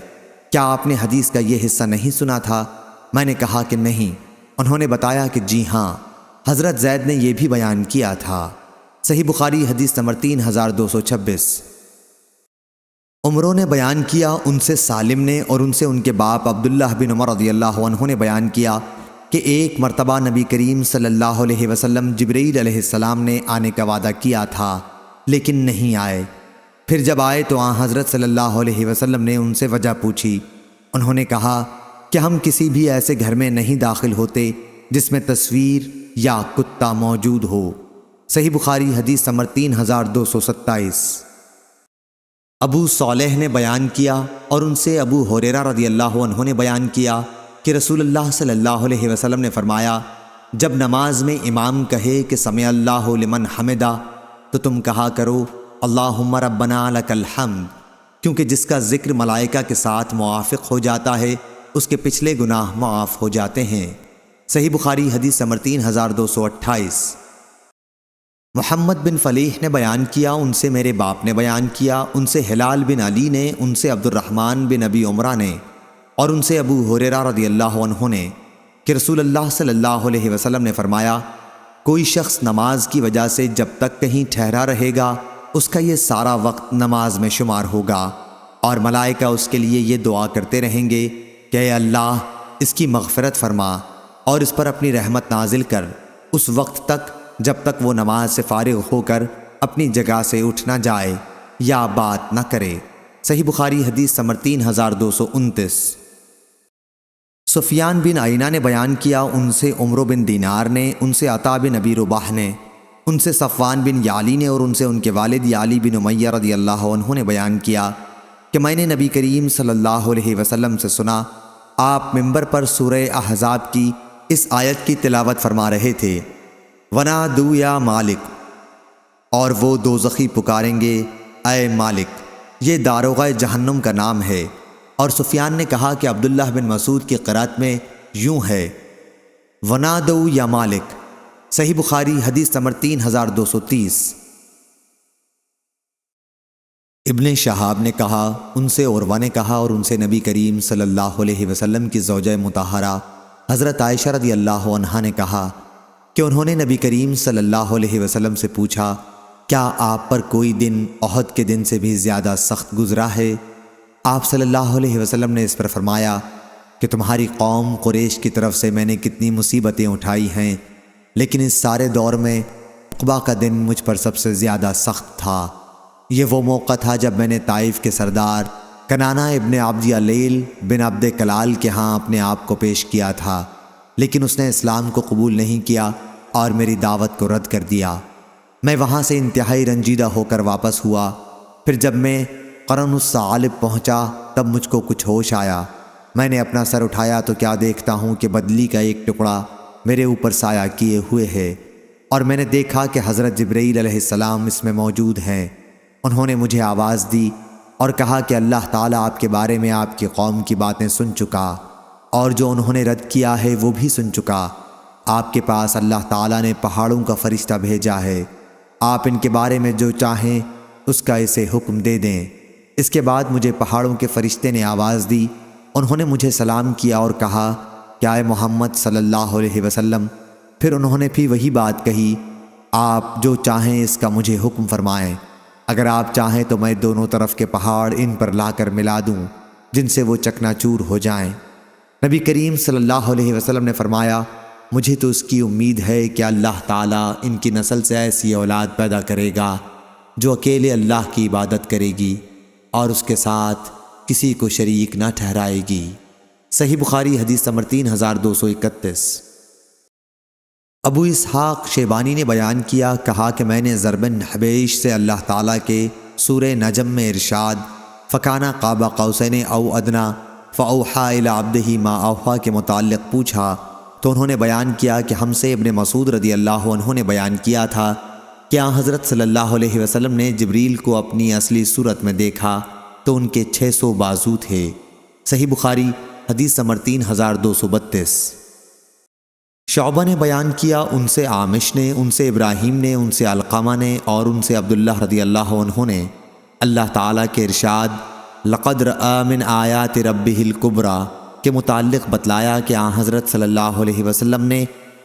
کیا آپ نے حدیث کا یہ حصہ نہیں سنا تھا؟ میں نے کہا کہ نہیں۔ انہوں نے بتایا کہ جی ہاں، حضرت زید نے یہ بھی بیان کیا تھا۔ صحیح بخاری حدیث نمبر 3226۔ عمروں نے بیان کیا، ان سے سالم نے، اور ان سے ان کے باپ عبداللہ بن عمر رضی اللہ عنہ نے بیان کیا کہ ایک مرتبہ نبی کریم صلی اللہ علیہ وسلم جبرائیل علیہ السلام نے آنے کا وعدہ کیا تھا لیکن نہیں آئے۔ پھر جب آئے تو حضرت صلی اللہ علیہ وسلم نے ان سے وجہ پوچھی۔ انہوں نے کہا کہ ہم کسی بھی ایسے گھر میں نہیں داخل ہوتے جس میں تصویر یا کتا موجود ہو۔ صحیح بخاری حدیث نمبر 3227۔ ابو صالح نے بیان کیا، اور ان سے ابو ہریرہ رضی اللہ عنہ نے بیان کیا کہ رسول اللہ صلی اللہ علیہ وسلم نے فرمایا، جب نماز میں امام کہے کہ سمع اللہ لمن حمدہ تو تم کہا کرو اللہم ربنا لک الحمد، کیونکہ جس کا ذکر ملائکہ کے ساتھ موافق ہو جاتا ہے اس کے پچھلے گناہ معاف ہو جاتے ہیں۔ صحیح بخاری حدیث نمبر 3228۔ محمد بن فلیح نے بیان کیا، ان سے میرے باپ نے بیان کیا، ان سے ہلال بن علی نے، ان سے عبد الرحمن بن ابی عمرہ نے، اور ان سے ابو ہریرہ رضی اللہ عنہ نے کہ رسول اللہ صلی اللہ علیہ وسلم نے فرمایا، کوئی شخص نماز کی وجہ سے جب تک کہیں ٹھہرا رہے گا اس کا یہ سارا وقت نماز میں شمار ہوگا، اور ملائکہ اس کے لیے یہ دعا کرتے رہیں گے کہ اے اللہ اس کی مغفرت فرما اور اس پر اپنی رحمت نازل کر، اس وقت تک جب تک وہ نماز سے فارغ ہو کر اپنی جگہ سے اٹھ نہ جائے یا بات نہ کرے۔ صحیح بخاری حدیث نمبر 3229۔ سفیان بن عینہ نے بیان کیا، ان سے عمرو بن دینار نے، ان سے عطا بن ابی رباح نے، ان سے صفوان بن یعلی نے، اور ان سے ان کے والد یعلی بن امیہ رضی اللہ عنہ نے بیان کیا کہ میں نے نبی کریم صلی اللہ علیہ وسلم سے سنا، آپ منبر پر سورہ احزاب کی اس آیت کی تلاوت فرما رہے تھے، وَنَادُوا یا مالک، اور وہ دوزخی پکاریں گے اے مالک۔ یہ داروغہ جہنم کا نام ہے۔ اور سفیان نے کہا کہ عبداللہ بن مسعود کی قرات میں یوں ہے، وَنَادُوا یا مالک۔ صحیح بخاری حدیث نمبر 3230۔ ابن شہاب نے کہا، ان سے عروہ نے کہا، اور ان سے نبی کریم صلی اللہ علیہ وسلم کی زوجہ مطہرہ حضرت عائشہ رضی اللہ عنہا نے کہا کہ انہوں نے نبی کریم صلی اللہ علیہ وسلم سے پوچھا، کیا آپ پر کوئی دن احد کے دن سے بھی زیادہ سخت گزرا ہے؟ آپ صلی اللہ علیہ وسلم نے اس پر فرمایا کہ تمہاری قوم قریش کی طرف سے میں نے کتنی مصیبتیں اٹھائی ہیں، لیکن اس سارے دور میں عقبہ کا دن مجھ پر سب سے زیادہ سخت تھا۔ یہ وہ موقع تھا جب میں نے طائف کے سردار کنانہ ابن عبد علیل بن عبد کلال کے ہاں اپنے آپ کو پیش کیا تھا، لیکن اس نے اسلام کو قبول نہیں کیا اور میری دعوت کو رد کر دیا۔ میں وہاں سے انتہائی رنجیدہ ہو کر واپس ہوا۔ پھر جب میں قرن الثعالب پہنچا تب مجھ کو کچھ ہوش آیا۔ میں نے اپنا سر اٹھایا تو کیا دیکھتا ہوں کہ بدلی کا ایک ٹکڑا میرے اوپر سایہ کیے ہوئے ہے، اور میں نے دیکھا کہ حضرت جبرائیل علیہ السلام اس میں موجود ہیں۔ انہوں نے مجھے آواز دی اور کہا کہ اللہ تعالیٰ آپ کے بارے میں آپ کی قوم کی باتیں سن چکا، اور جو انہوں نے رد کیا ہے وہ بھی سن چکا۔ آپ کے پاس اللہ تعالیٰ نے پہاڑوں کا فرشتہ بھیجا ہے، آپ ان کے بارے میں جو چاہیں اس کا اسے حکم دے دیں۔ اس کے بعد مجھے پہاڑوں کے فرشتے نے آواز دی، انہوں نے مجھے سلام کیا اور کہا کہ اے محمد صلی اللہ علیہ وسلم۔ پھر انہوں نے بھی وہی بات کہی، آپ جو چاہیں اس کا مجھے حکم فرمائیں، اگر آپ چاہیں تو میں دونوں طرف کے پہاڑ ان پر لا کر ملا دوں جن سے وہ چکنا چور ہو جائیں۔ نبی کریم صلی اللہ علیہ وسلم نے فرمایا، مجھے تو اس کی امید ہے کہ اللہ تعالیٰ ان کی نسل سے ایسی اولاد پیدا کرے گا جو اکیلے اللہ کی عبادت کرے گی اور اس کے ساتھ کسی کو شریک نہ ٹھہرائے گی۔ صحیح بخاری حدیث نمبر 3231۔ ابو اسحاق شیبانی نے بیان کیا، کہا کہ میں نے ضرب بن حبیش سے اللہ تعالیٰ کے سورہ نجم میں ارشاد فکانہ قاب قوسین او ادنیٰ فاوحی الی عبدہ ما اوحی کے متعلق پوچھا تو انہوں نے بیان کیا کہ ہم سے ابن مسعود رضی اللہ عنہ نے بیان کیا تھا کہ حضرت صلی اللہ علیہ وسلم نے جبریل کو اپنی اصلی صورت میں دیکھا تو ان کے 600 بازو تھے۔ صحیح بخاری حدیث نمبر 3232۔ شعبہ نے بیان کیا، ان سے عامش نے، ان سے ابراہیم نے، ان سے علقمہ نے اور ان سے عبداللہ رضی اللہ عنہ نے اللہ تعالیٰ کے ارشاد لقد رأى من آیات ربہ الکبریٰ کے متعلق بتلایا کہ حضرت صلی اللہ علیہ وسلم نے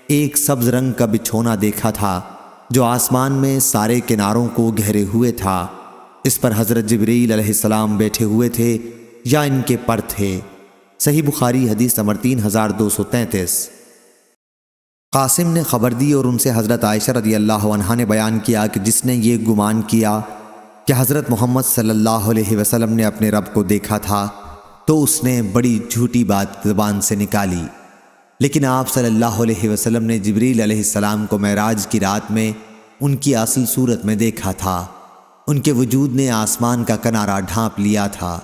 ایک سبز رنگ کا بچھونا دیکھا تھا جو آسمان میں سارے کناروں کو گھیرے ہوئے تھا۔ اس پر حضرت جبرائیل علیہ السلام بیٹھے ہوئے تھے یا ان کے پر تھے۔ صحیح بخاری حدیث نمبر 3233۔ قاسم نے خبر دی اور ان سے حضرت عائشہ رضی اللہ عنہا نے بیان کیا کہ جس نے یہ گمان کیا کہ حضرت محمد صلی اللہ علیہ وسلم نے اپنے رب کو دیکھا تھا تو اس نے بڑی جھوٹی بات زبان سے نکالی، لیکن آپ صلی اللہ علیہ وسلم نے جبریل علیہ السلام کو معراج کی رات میں ان کی اصل صورت میں دیکھا تھا، ان کے وجود نے آسمان کا کنارہ ڈھانپ لیا تھا۔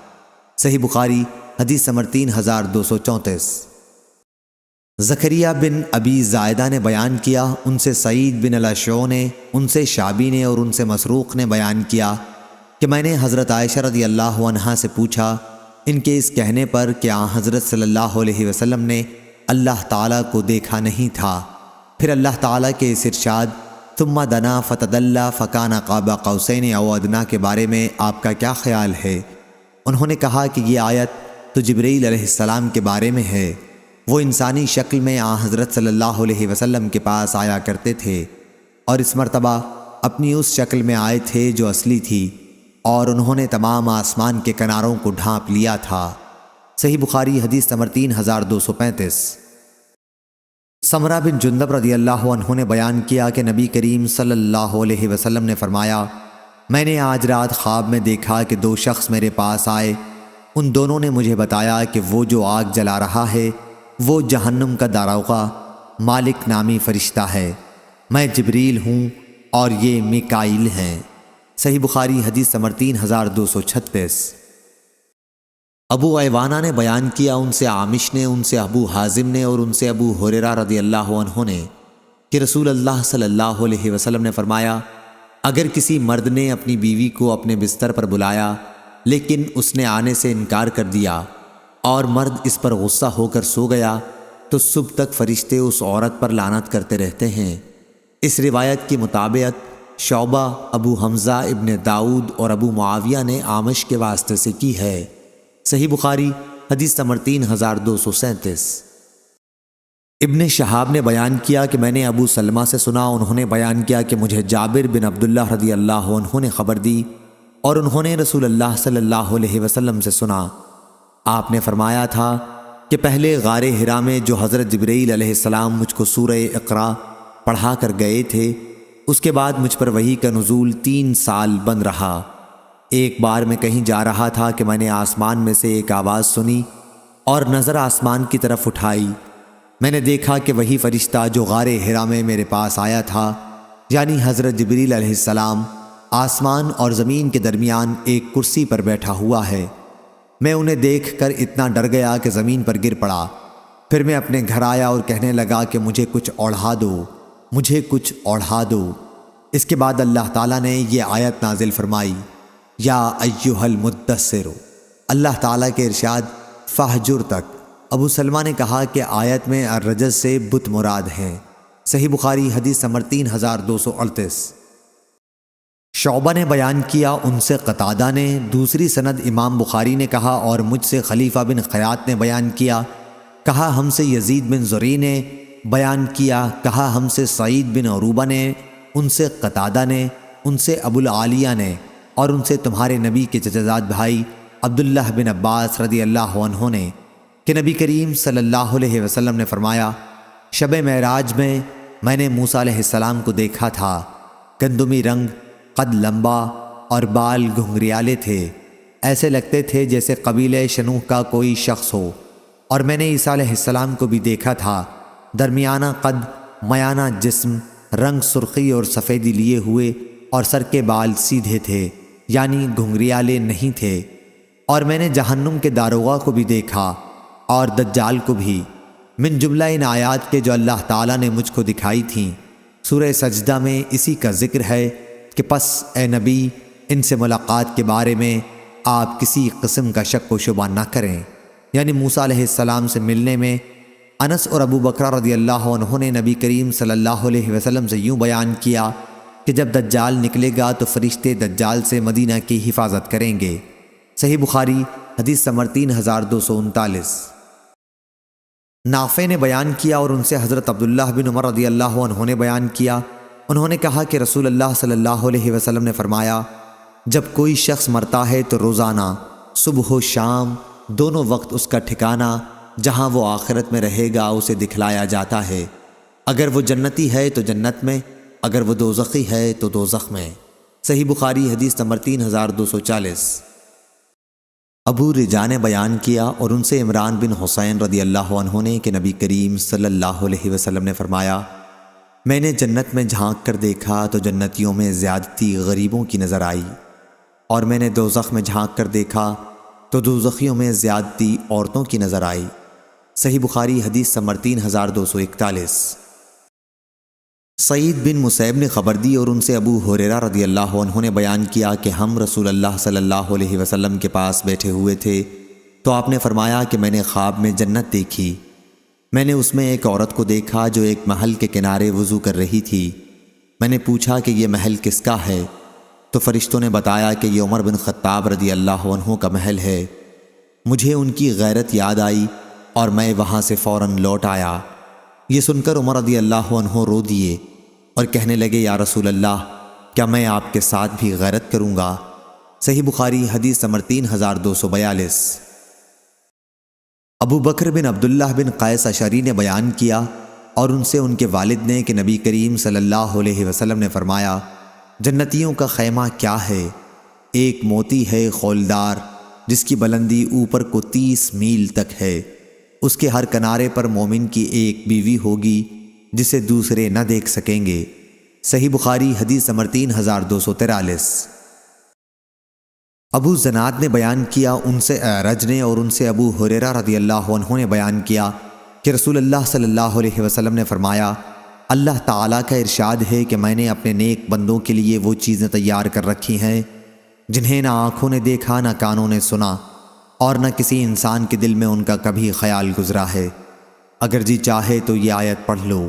صحیح بخاری حدیث نمبر 3234۔ زکریا بن ابی زائدہ نے بیان کیا، ان سے سعید بن الاشعث نے، ان سے شعبی نے اور ان سے مسروق نے بیان کیا کہ میں نے حضرت عائشہ رضی اللہ عنہا سے پوچھا ان کے اس کہنے پر کہ حضرت صلی اللہ علیہ وسلم نے اللہ تعالیٰ کو دیکھا نہیں تھا۔ پھر اللہ تعالیٰ کے اس ارشاد ثم دنا فتدلی فکان قاب قوسین او ادنیٰ کے بارے میں آپ کا کیا خیال ہے؟ انہوں نے کہا کہ یہ آیت تو جبرائیل علیہ السلام کے بارے میں ہے، وہ انسانی شکل میں حضرت صلی اللہ علیہ وسلم کے پاس آیا کرتے تھے اور اس مرتبہ اپنی اس شکل میں آئے تھے جو اصلی تھی، اور انہوں نے تمام آسمان کے کناروں کو ڈھانپ لیا تھا۔ صحیح بخاری حدیث نمبر 3235۔ سمرہ بن جندب رضی اللہ عنہ نے بیان کیا کہ نبی کریم صلی اللہ علیہ وسلم نے فرمایا، میں نے آج رات خواب میں دیکھا کہ 2 شخص میرے پاس آئے، ان دونوں نے مجھے بتایا کہ وہ جو آگ جلا رہا ہے وہ جہنم کا داروغہ مالک نامی فرشتہ ہے، میں جبریل ہوں اور یہ میکائیل ہیں۔ صحیح بخاری حدیث نمبر 3236۔ ابو ایوانہ نے بیان کیا، ان سے عامش نے، ان سے ابو حازم نے اور ان سے ابو ہریرہ رضی اللہ عنہ نے کہ رسول اللہ صلی اللہ علیہ وسلم نے فرمایا، اگر کسی مرد نے اپنی بیوی کو اپنے بستر پر بلایا لیکن اس نے آنے سے انکار کر دیا اور مرد اس پر غصہ ہو کر سو گیا تو صبح تک فرشتے اس عورت پر لعنت کرتے رہتے ہیں۔ اس روایت کی مطابقت شعبہ، ابو حمزہ ابن داؤد اور ابو معاویہ نے عامش کے واسطے سے کی ہے۔ صحیح بخاری حدیث نمبر 3237۔ ابن شہاب نے بیان کیا کہ میں نے ابو سلمہ سے سنا، انہوں نے بیان کیا کہ مجھے جابر بن عبداللہ رضی اللہ عنہ نے خبر دی اور انہوں نے رسول اللہ صلی اللہ علیہ وسلم سے سنا، آپ نے فرمایا تھا کہ پہلے غار حرا میں جو حضرت جبرائیل علیہ السلام مجھ کو سورہ اقرا پڑھا کر گئے تھے، اس کے بعد مجھ پر وحی کا نزول 3 سال بند رہا۔ ایک بار میں کہیں جا رہا تھا کہ میں نے آسمان میں سے ایک آواز سنی اور نظر آسمان کی طرف اٹھائی، میں نے دیکھا کہ وہی فرشتہ جو غار حرا میں میرے پاس آیا تھا، یعنی حضرت جبریل علیہ السلام، آسمان اور زمین کے درمیان ایک کرسی پر بیٹھا ہوا ہے۔ میں انہیں دیکھ کر اتنا ڈر گیا کہ زمین پر گر پڑا۔ پھر میں اپنے گھر آیا اور کہنے لگا کہ مجھے کچھ اوڑھا دو، مجھے کچھ اوڑھا دو۔ اس کے بعد اللہ تعالیٰ نے یہ آیت نازل فرمائی، یا ایھا المدثر۔ اللہ تعالیٰ کے ارشاد فہجر تک۔ ابو سلمہ نے کہا کہ آیت میں الرجز سے بت مراد ہیں۔ صحیح بخاری حدیث نمبر 3238۔ شعبہ نے بیان کیا، ان سے قتادہ نے، دوسری سند امام بخاری نے کہا اور مجھ سے خلیفہ بن خیاط نے بیان کیا، کہا ہم سے یزید بن زری نے بیان کیا، کہا ہم سے سعید بن عروبہ نے، ان سے قتادہ نے، ان سے ابو العالیہ نے، اور ان سے تمہارے نبی کے چچا زاد بھائی عبداللہ بن عباس رضی اللہ عنہ نے کہ نبی کریم صلی اللہ علیہ وسلم نے فرمایا، شب معراج میں نے موسیٰ علیہ السلام کو دیکھا تھا، گندمی رنگ، قد لمبا اور بال گھنگریالے تھے، ایسے لگتے تھے جیسے قبیلہ شنوح کا کوئی شخص ہو۔ اور میں نے عیسیٰ علیہ السلام کو بھی دیکھا تھا، درمیانہ قد، میانہ جسم، رنگ سرخی اور سفیدی لیے ہوئے، اور سر کے بال سیدھے تھے، یعنی گھنگریالے نہیں تھے۔ اور میں نے جہنم کے داروغہ کو بھی دیکھا اور دجال کو بھی، من جملہ ان آیات کے جو اللہ تعالیٰ نے مجھ کو دکھائی تھیں۔ سورہ سجدہ میں اسی کا ذکر ہے کہ پس اے نبی، ان سے ملاقات کے بارے میں آپ کسی قسم کا شک و شبہ نہ کریں۔ یعنی موسیٰ علیہ السلام سے ملنے میں انس اور ابو بکر رضی اللہ عنہ نے نبی کریم صلی اللہ علیہ وسلم سے یوں بیان کیا کہ جب دجال نکلے گا تو فرشتے دجال سے مدینہ کی حفاظت کریں گے۔ صحیح بخاری حدیث نمبر 3239۔ نافع نے بیان کیا اور ان سے حضرت عبداللہ بن عمر رضی اللہ عنہ نے بیان کیا، انہوں نے کہا کہ رسول اللہ صلی اللہ علیہ وسلم نے فرمایا، جب کوئی شخص مرتا ہے تو روزانہ صبح و شام دونوں وقت اس کا ٹھکانہ جہاں وہ آخرت میں رہے گا اسے دکھلایا جاتا ہے۔ اگر وہ جنتی ہے تو جنت میں، اگر وہ دوزخی ہے تو دوزخ میں۔ صحیح بخاری حدیث نمبر 3240۔ ابو رجا نے بیان کیا اور ان سے عمران بن حسین رضی اللہ عنہ نے کہ نبی کریم صلی اللہ علیہ وسلم نے فرمایا، میں نے جنت میں جھانک کر دیکھا تو جنتیوں میں زیادتی غریبوں کی نظر آئی، اور میں نے دوزخ میں جھانک کر دیکھا تو دوزخیوں میں زیادتی عورتوں کی نظر آئی۔ صحیح بخاری حدیث نمبر 3241۔ سعید بن مسیب نے خبر دی اور ان سے ابو ہریرہ رضی اللہ عنہ نے بیان کیا کہ ہم رسول اللہ صلی اللہ علیہ وسلم کے پاس بیٹھے ہوئے تھے تو آپ نے فرمایا کہ میں نے خواب میں جنت دیکھی، میں نے اس میں ایک عورت کو دیکھا جو ایک محل کے کنارے وضو کر رہی تھی۔ میں نے پوچھا کہ یہ محل کس کا ہے؟ تو فرشتوں نے بتایا کہ یہ عمر بن خطاب رضی اللہ عنہ کا محل ہے۔ مجھے ان کی غیرت یاد آئی اور میں وہاں سے فوراً لوٹ آیا۔ یہ سن کر عمر رضی اللہ عنہ رو دیے اور کہنے لگے، یا رسول اللہ، کیا میں آپ کے ساتھ بھی غیرت کروں گا؟ صحیح بخاری حدیث نمبر 3242۔ ابو بکر بن عبداللہ بن قیس اشعری نے بیان کیا اور ان سے ان کے والد نے کہ نبی کریم صلی اللہ علیہ وسلم نے فرمایا، جنتیوں کا خیمہ کیا ہے؟ ایک موتی ہے خولدار جس کی بلندی اوپر کو 30 میل تک ہے، اس کے ہر کنارے پر مومن کی ایک بیوی ہوگی جسے دوسرے نہ دیکھ سکیں گے۔ صحیح بخاری حدیث نمبر 3243۔ ابو زناد نے بیان کیا ان سے اعرج نے اور ان سے ابو ہریرہ رضی اللہ عنہ نے بیان کیا کہ رسول اللہ صلی اللہ علیہ وسلم نے فرمایا، اللہ تعالیٰ کا ارشاد ہے کہ میں نے اپنے نیک بندوں کے لیے وہ چیزیں تیار کر رکھی ہیں جنہیں نہ آنکھوں نے دیکھا، نہ کانوں نے سنا، اور نہ کسی انسان کے دل میں ان کا کبھی خیال گزرا ہے۔ اگر جی چاہے تو یہ آیت پڑھ لو۔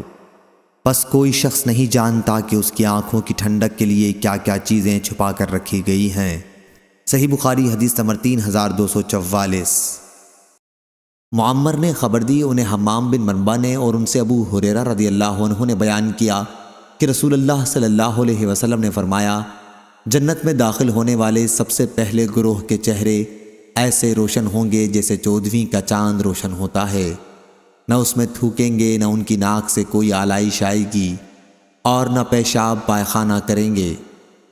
بس کوئی شخص نہیں جانتا کہ اس کی آنکھوں کی ٹھنڈک کے لیے کیا کیا چیزیں چھپا کر رکھی گئی ہیں۔ صحیح بخاری حدیث نمبر 3244۔ معمر نے خبر دی، انہیں حمام بن منبع نے اور ان سے ابو ہریرہ رضی اللہ عنہ نے بیان کیا کہ رسول اللہ صلی اللہ علیہ وسلم نے فرمایا، جنت میں داخل ہونے والے سب سے پہلے گروہ کے چہرے ایسے روشن ہوں گے جیسے 14ویں کا چاند روشن ہوتا ہے، نہ اس میں تھوکیں گے، نہ ان کی ناک سے کوئی آلائش آئے گی، اور نہ پیشاب پائخانہ کریں گے۔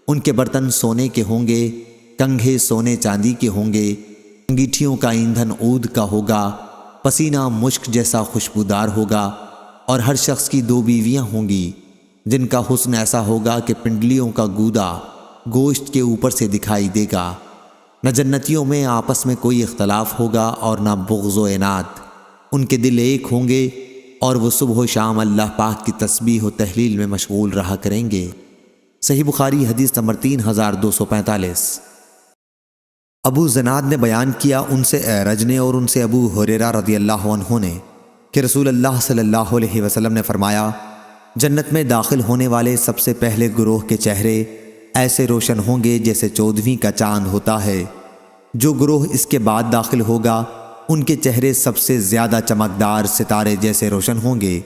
ان کے برتن سونے کے ہوں گے، کنگھے سونے چاندی کے ہوں گے، انگیٹھیوں کا ایندھن عود کا ہوگا، پسینہ مشک جیسا خوشبودار ہوگا، اور ہر شخص کی 2 بیویاں ہوں گی جن کا حسن ایسا ہوگا کہ پنڈلیوں کا گودا گوشت کے اوپر سے دکھائی دے گا۔ نہ جنتیوں میں آپس میں کوئی اختلاف ہوگا اور نہ بغض و عناد، ان کے دل ایک ہوں گے اور وہ صبح و شام اللہ پاک کی تسبیح و تحلیل میں مشغول رہا کریں گے۔ صحیح بخاری حدیث نمبر 3245۔ ابو زناد نے بیان کیا ان سے اعرج نے اور ان سے ابو ہریرہ رضی اللہ عنہ نے کہ رسول اللہ صلی اللہ علیہ وسلم نے فرمایا، جنت میں داخل ہونے والے سب سے پہلے گروہ کے چہرے ایسے روشن ہوں گے جیسے 14ویں کا چاند ہوتا ہے۔ جو گروہ اس کے بعد داخل ہوگا ان کے چہرے سب سے زیادہ چمکدار ستارے جیسے روشن ہوں گے۔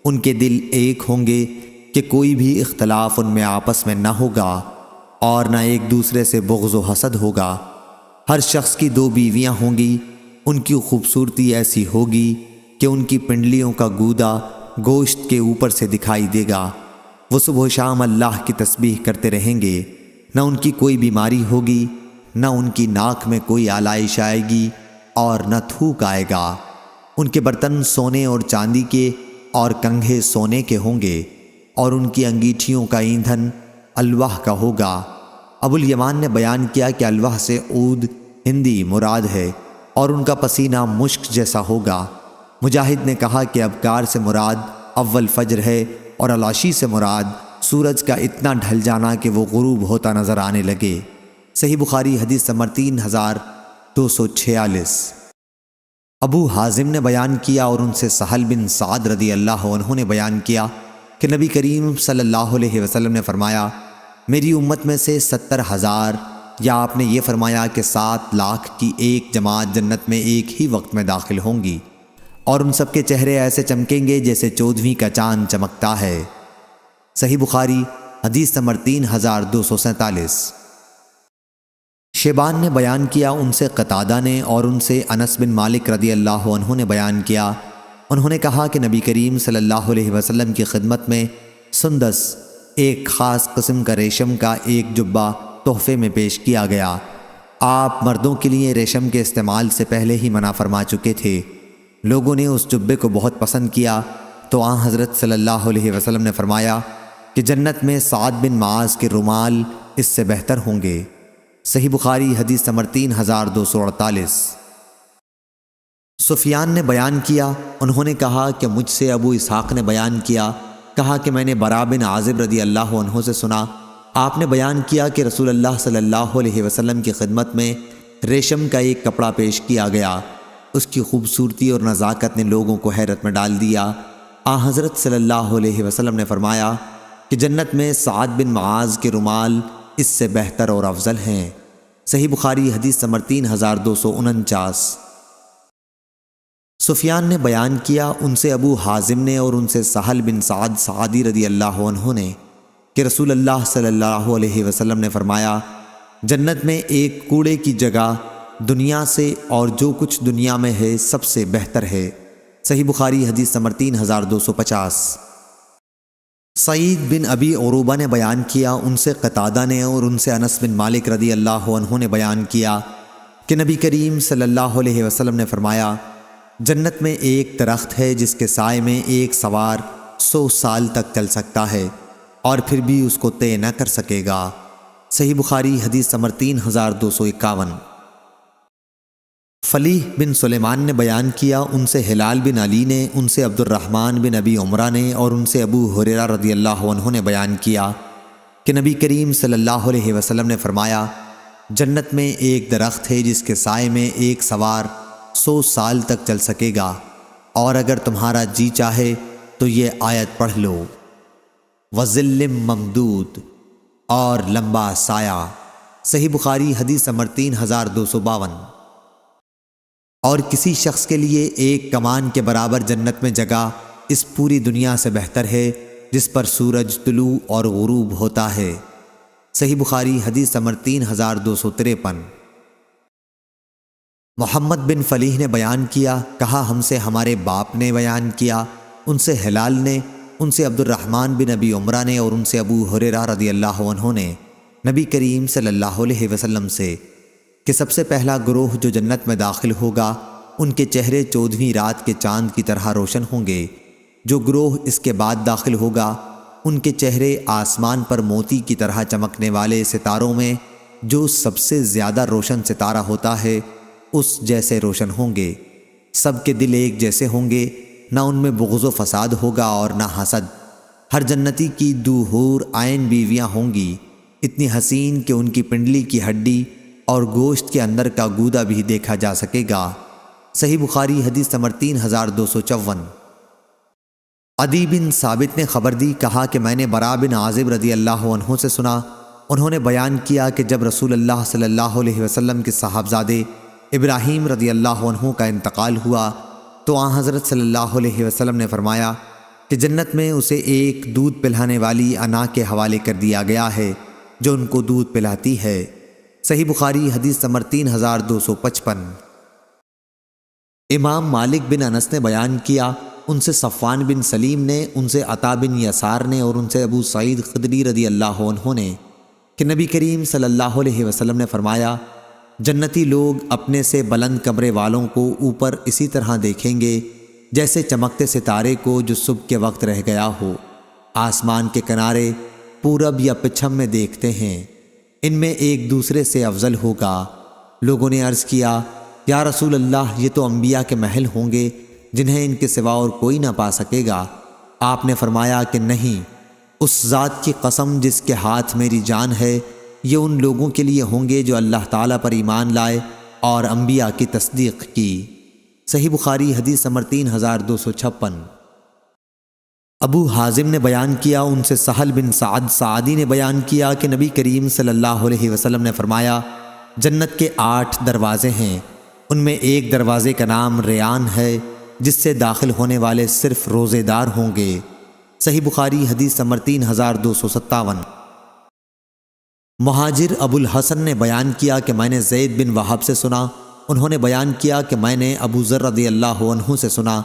ان کے دل ایک ہوں گے کہ کوئی بھی اختلاف ان میں آپس میں نہ ہوگا اور نہ ایک دوسرے سے بغض و حسد ہوگا۔ ہر شخص کی 2 بیویاں ہوں گی، ان کی خوبصورتی ایسی ہوگی کہ ان کی پنڈلیوں کا گودا گوشت کے اوپر سے دکھائی دے گا۔ وہ صبح و شام اللہ کی تسبیح کرتے رہیں گے، نہ ان کی کوئی بیماری ہوگی، نہ ان کی ناک میں کوئی آلائش آئے گی اور نہ تھوک آئے گا۔ ان کے برتن سونے اور چاندی کے اور کنگھے سونے کے ہوں گے اور ان کی انگیٹھیوں کا ایندھن الواح کا ہوگا۔ ابو الیمان نے بیان کیا کہ الواح سے عود ہندی مراد ہے اور ان کا پسینہ مشک جیسا ہوگا۔ مجاہد نے کہا کہ ابکار سے مراد اول فجر ہے اور علاشی سے مراد سورج کا اتنا ڈھل جانا کہ وہ غروب ہوتا نظر آنے لگے۔ صحیح بخاری حدیث نمبر 3246۔ ابو حازم نے بیان کیا اور ان سے سہل بن سعد رضی اللہ عنہ نے بیان کیا کہ نبی کریم صلی اللہ علیہ وسلم نے فرمایا، میری امت میں سے 70,000 یا آپ نے یہ فرمایا کہ 7 لاکھ کی ایک جماعت جنت میں ایک ہی وقت میں داخل ہوں گی اور ان سب کے چہرے ایسے چمکیں گے جیسے 14ویں کا چاند چمکتا ہے۔ صحیح بخاری حدیث نمبر 3247۔ شیبان نے بیان کیا ان سے قتادہ نے اور ان سے انس بن مالک رضی اللہ عنہ نے بیان کیا، انہوں نے کہا کہ نبی کریم صلی اللہ علیہ وسلم کی خدمت میں سندس ایک خاص قسم کا ریشم کا ایک جبہ تحفے میں پیش کیا گیا۔ آپ مردوں کے لیے ریشم کے استعمال سے پہلے ہی منع فرما چکے تھے۔ لوگوں نے اس جبے کو بہت پسند کیا تو آن حضرت صلی اللہ علیہ وسلم نے فرمایا کہ جنت میں سعد بن معاذ کے رومال اس سے بہتر ہوں گے۔ صحیح بخاری حدیث نمبر 3248۔ سفیان نے بیان کیا، انہوں نے کہا کہ مجھ سے ابو اسحاق نے بیان کیا، کہا کہ میں نے برا بن عازب رضی اللہ عنہ سے سنا، آپ نے بیان کیا کہ رسول اللہ صلی اللہ علیہ وسلم کی خدمت میں ریشم کا ایک کپڑا پیش کیا گیا۔ اس کی خوبصورتی اور نزاکت نے لوگوں کو حیرت میں ڈال دیا۔ حضرت صلی اللہ علیہ وسلم نے فرمایا کہ جنت میں سعد بن معاذ کے رومال اس سے بہتر اور افضل ہیں۔ صحیح بخاری حدیث نمبر 3249۔ سفیان نے بیان کیا ان سے ابو حازم نے اور ان سے سہل بن سعد سعدی رضی اللہ عنہ نے کہ رسول اللہ صلی اللہ علیہ وسلم نے فرمایا، جنت میں ایک کوڑے کی جگہ دنیا سے اور جو کچھ دنیا میں ہے سب سے بہتر ہے۔ صحیح بخاری حدیث نمبر 3250۔ سعید بن ابی عروبہ نے بیان کیا ان سے قتادہ نے اور ان سے انس بن مالک رضی اللہ عنہ نے بیان کیا کہ نبی کریم صلی اللہ علیہ وسلم نے فرمایا، جنت میں ایک درخت ہے جس کے سائے میں ایک سوار 100 سال تک چل سکتا ہے اور پھر بھی اس کو طے نہ کر سکے گا۔ صحیح بخاری حدیث نمبر 3251۔ فلیح بن سلیمان نے بیان کیا ان سے ہلال بن علی نے، ان سے عبد الرحمن بن ابی عمرہ نے اور ان سے ابو ہریرہ رضی اللہ عنہ نے بیان کیا کہ نبی کریم صلی اللہ علیہ وسلم نے فرمایا، جنت میں ایک درخت ہے جس کے سائے میں ایک سوار 100 سال تک چل سکے گا، اور اگر تمہارا جی چاہے تو یہ آیت پڑھ لو، وَظِلٍّ مَمْدُودٍ، اور لمبا سایہ۔ صحیح بخاری حدیث نمبر 3252۔ اور کسی شخص کے لیے ایک کمان کے برابر جنت میں جگہ اس پوری دنیا سے بہتر ہے جس پر سورج طلوع اور غروب ہوتا ہے۔ صحیح بخاری حدیث نمبر 3253۔ محمد بن فلیح نے بیان کیا، کہا ہم سے ہمارے باپ نے بیان کیا، ان سے ہلال نے، ان سے عبد الرحمن بن ابی عمرہ نے اور ان سے ابو ہریرہ رضی اللہ عنہ نے نبی کریم صلی اللہ علیہ وسلم سے کہ سب سے پہلا گروہ جو جنت میں داخل ہوگا ان کے چہرے 14ویں رات کے چاند کی طرح روشن ہوں گے، جو گروہ اس کے بعد داخل ہوگا ان کے چہرے آسمان پر موتی کی طرح چمکنے والے ستاروں میں جو سب سے زیادہ روشن ستارہ ہوتا ہے اس جیسے روشن ہوں گے۔ سب کے دل ایک جیسے ہوں گے، نہ ان میں بغض و فساد ہوگا اور نہ حسد۔ ہر جنتی کی 2 حور عین بیویاں ہوں گی، اتنی حسین کہ ان کی پنڈلی کی ہڈی اور گوشت کے اندر کا گودا بھی دیکھا جا سکے گا۔ صحیح بخاری حدیث نمبر 3254۔ عدی بن ثابت نے خبر دی، کہا کہ میں نے براء بن عازب رضی اللہ عنہ سے سنا، انہوں نے بیان کیا کہ جب رسول اللہ صلی اللہ علیہ وسلم کے صاحبزادے ابراہیم رضی اللہ عنہ کا انتقال ہوا تو آن حضرت صلی اللہ علیہ وسلم نے فرمایا کہ جنت میں اسے ایک دودھ پلانے والی انا کے حوالے کر دیا گیا ہے جو ان کو دودھ پلاتی ہے۔ صحیح بخاری حدیث نمبر 3255۔ امام مالک بن انس نے بیان کیا، ان سے صفوان بن سلیم نے، ان سے عطا بن یسار نے اور ان سے ابو سعید خدری رضی اللہ عنہ نے کہ نبی کریم صلی اللہ علیہ وسلم نے فرمایا، جنتی لوگ اپنے سے بلند کمرے والوں کو اوپر اسی طرح دیکھیں گے جیسے چمکتے ستارے کو جو صبح کے وقت رہ گیا ہو، آسمان کے کنارے پورب یا پچھم میں دیکھتے ہیں، ان میں ایک دوسرے سے افضل ہوگا۔ لوگوں نے عرض کیا، یا رسول اللہ، یہ تو انبیاء کے محل ہوں گے جنہیں ان کے سوا اور کوئی نہ پا سکے گا۔ آپ نے فرمایا کہ نہیں، اس ذات کی قسم جس کے ہاتھ میری جان ہے، یہ ان لوگوں کے لیے ہوں گے جو اللہ تعالیٰ پر ایمان لائے اور انبیاء کی تصدیق کی۔ صحیح بخاری حدیث نمبر 3256۔ ابو حازم نے بیان کیا، ان سے سہل بن سعد سعدی نے بیان کیا کہ نبی کریم صلی اللہ علیہ وسلم نے فرمایا، جنت کے 8 دروازے ہیں، ان میں ایک دروازے کا نام ریان ہے جس سے داخل ہونے والے صرف روزے دار ہوں گے۔ صحیح بخاری حدیث نمبر 3257۔ مہاجر ابو الحسن نے بیان کیا کہ میں نے زید بن وہب سے سنا، انہوں نے بیان کیا کہ میں نے ابو ذر رضی اللہ عنہ سے سنا،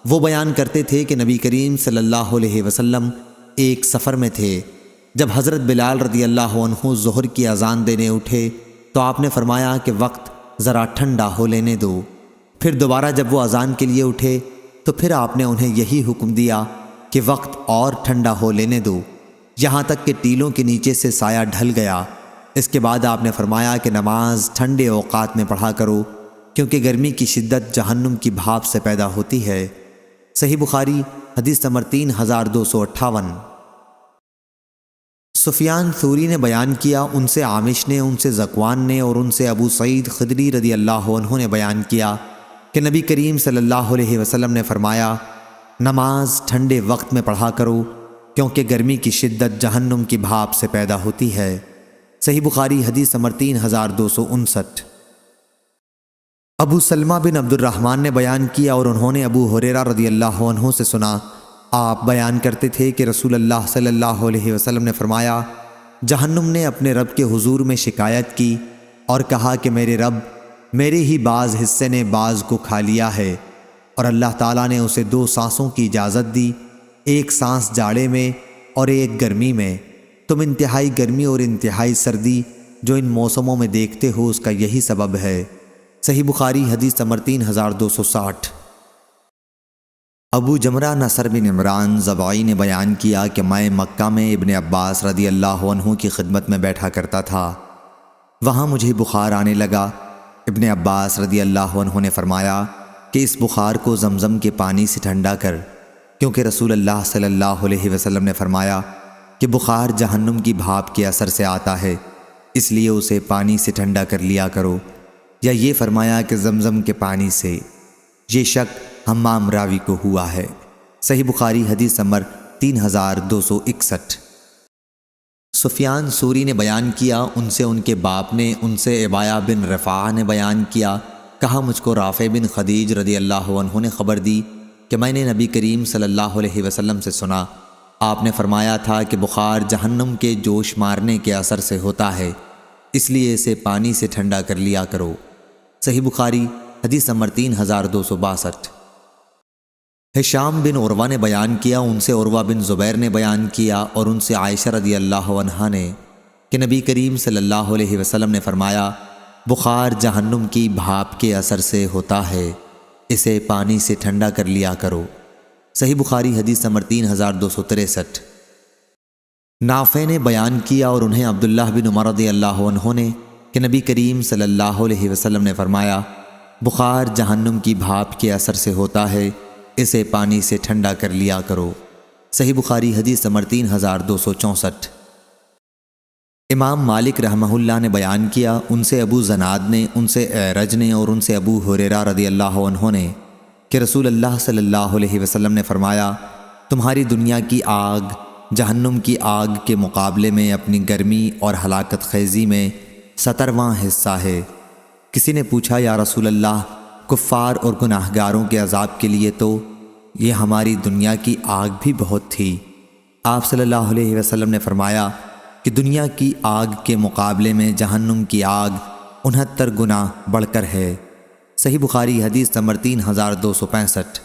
وہ بیان کرتے تھے کہ نبی کریم صلی اللہ علیہ وسلم ایک سفر میں تھے، جب حضرت بلال رضی اللہ عنہ ظہر کی اذان دینے اٹھے تو آپ نے فرمایا کہ وقت ذرا ٹھنڈا ہو لینے دو۔ پھر دوبارہ جب وہ اذان کے لیے اٹھے تو پھر آپ نے انہیں یہی حکم دیا کہ وقت اور ٹھنڈا ہو لینے دو، یہاں تک کہ ٹیلوں کے نیچے سے سایہ ڈھل گیا۔ اس کے بعد آپ نے فرمایا کہ نماز ٹھنڈے اوقات میں پڑھا کرو، کیونکہ گرمی کی شدت جہنم کی بھاپ سے پیدا ہوتی ہے۔ صحیح بخاری حدیث نمبر 3258۔ سفیان ثوری نے بیان کیا، ان سے عامش نے، ان سے ذکوان نے اور ان سے ابو سعید خدری رضی اللہ عنہ نے بیان کیا کہ نبی کریم صلی اللہ علیہ وسلم نے فرمایا، نماز ٹھنڈے وقت میں پڑھا کرو، کیونکہ گرمی کی شدت جہنم کی بھاپ سے پیدا ہوتی ہے۔ صحیح بخاری حدیث نمبر 3259۔ ابو سلمہ بن عبد الرحمن نے بیان کیا اور انہوں نے ابو ہریرہ رضی اللہ عنہ سے سنا، آپ بیان کرتے تھے کہ رسول اللہ صلی اللہ علیہ وسلم نے فرمایا، جہنم نے اپنے رب کے حضور میں شکایت کی اور کہا کہ میرے رب، میرے ہی بعض حصے نے بعض کو کھا لیا ہے، اور اللہ تعالیٰ نے اسے 2 سانسوں کی اجازت دی، ایک سانس جاڑے میں اور ایک گرمی میں، تم انتہائی گرمی اور انتہائی سردی جو ان موسموں میں دیکھتے ہو اس کا یہی سبب ہے۔ صحیح بخاری حدیث نمبر 3260۔ ابو جمرہ نصر بن عمران ضبعی نے بیان کیا کہ میں مکہ میں ابن عباس رضی اللہ عنہ کی خدمت میں بیٹھا کرتا تھا، وہاں مجھے بخار آنے لگا۔ ابن عباس رضی اللہ عنہ نے فرمایا کہ اس بخار کو زمزم کے پانی سے ٹھنڈا کر، کیونکہ رسول اللہ صلی اللہ علیہ وسلم نے فرمایا کہ بخار جہنم کی بھاپ کے اثر سے آتا ہے، اس لیے اسے پانی سے ٹھنڈا کر لیا کرو، یا یہ فرمایا کہ زمزم کے پانی سے۔ یہ شک حمام راوی کو ہوا ہے۔ صحیح بخاری حدیث نمبر 3261۔ سفیان ثوری نے بیان کیا، ان سے ان کے باپ نے، ان سے عبایہ بن رفاعہ نے بیان کیا، کہا مجھ کو رافع بن خدیج رضی اللہ عنہ نے خبر دی کہ میں نے نبی کریم صلی اللہ علیہ وسلم سے سنا، آپ نے فرمایا تھا کہ بخار جہنم کے جوش مارنے کے اثر سے ہوتا ہے، اس لیے اسے پانی سے ٹھنڈا کر لیا کرو۔ صحیح بخاری حدیث نمبر 3262۔ ہشام بن عروہ نے بیان کیا، ان سے عروہ بن زبیر نے بیان کیا اور ان سے عائشہ رضی اللہ عنہا نے کہ نبی کریم صلی اللہ علیہ وسلم نے فرمایا، بخار جہنم کی بھاپ کے اثر سے ہوتا ہے، اسے پانی سے ٹھنڈا کر لیا کرو۔ صحیح بخاری حدیث نمبر 3263۔ نافع نے بیان کیا اور انہیں عبداللہ بن عمر رضی اللہ عنہ نے کہ نبی کریم صلی اللہ علیہ وسلم نے فرمایا، بخار جہنم کی بھاپ کے اثر سے ہوتا ہے، اسے پانی سے ٹھنڈا کر لیا کرو۔ صحیح بخاری حدیث نمبر 3264۔ امام مالک رحمہ اللہ نے بیان کیا، ان سے ابو زناد نے، ان سے اعرج نے اور ان سے ابو ہریرہ رضی اللہ عنہ نے کہ رسول اللہ صلی اللہ علیہ وسلم نے فرمایا، تمہاری دنیا کی آگ جہنم کی آگ کے مقابلے میں اپنی گرمی اور ہلاکت خیزی میں 70واں حصہ ہے۔ کسی نے پوچھا، یا رسول اللہ، کفار اور گناہگاروں کے عذاب کے لیے تو یہ ہماری دنیا کی آگ بھی بہت تھی۔ آپ صلی اللہ علیہ وسلم نے فرمایا کہ دنیا کی آگ کے مقابلے میں جہنم کی آگ 69 گنا بڑھ کر ہے۔ صحیح بخاری حدیث نمبر 3265۔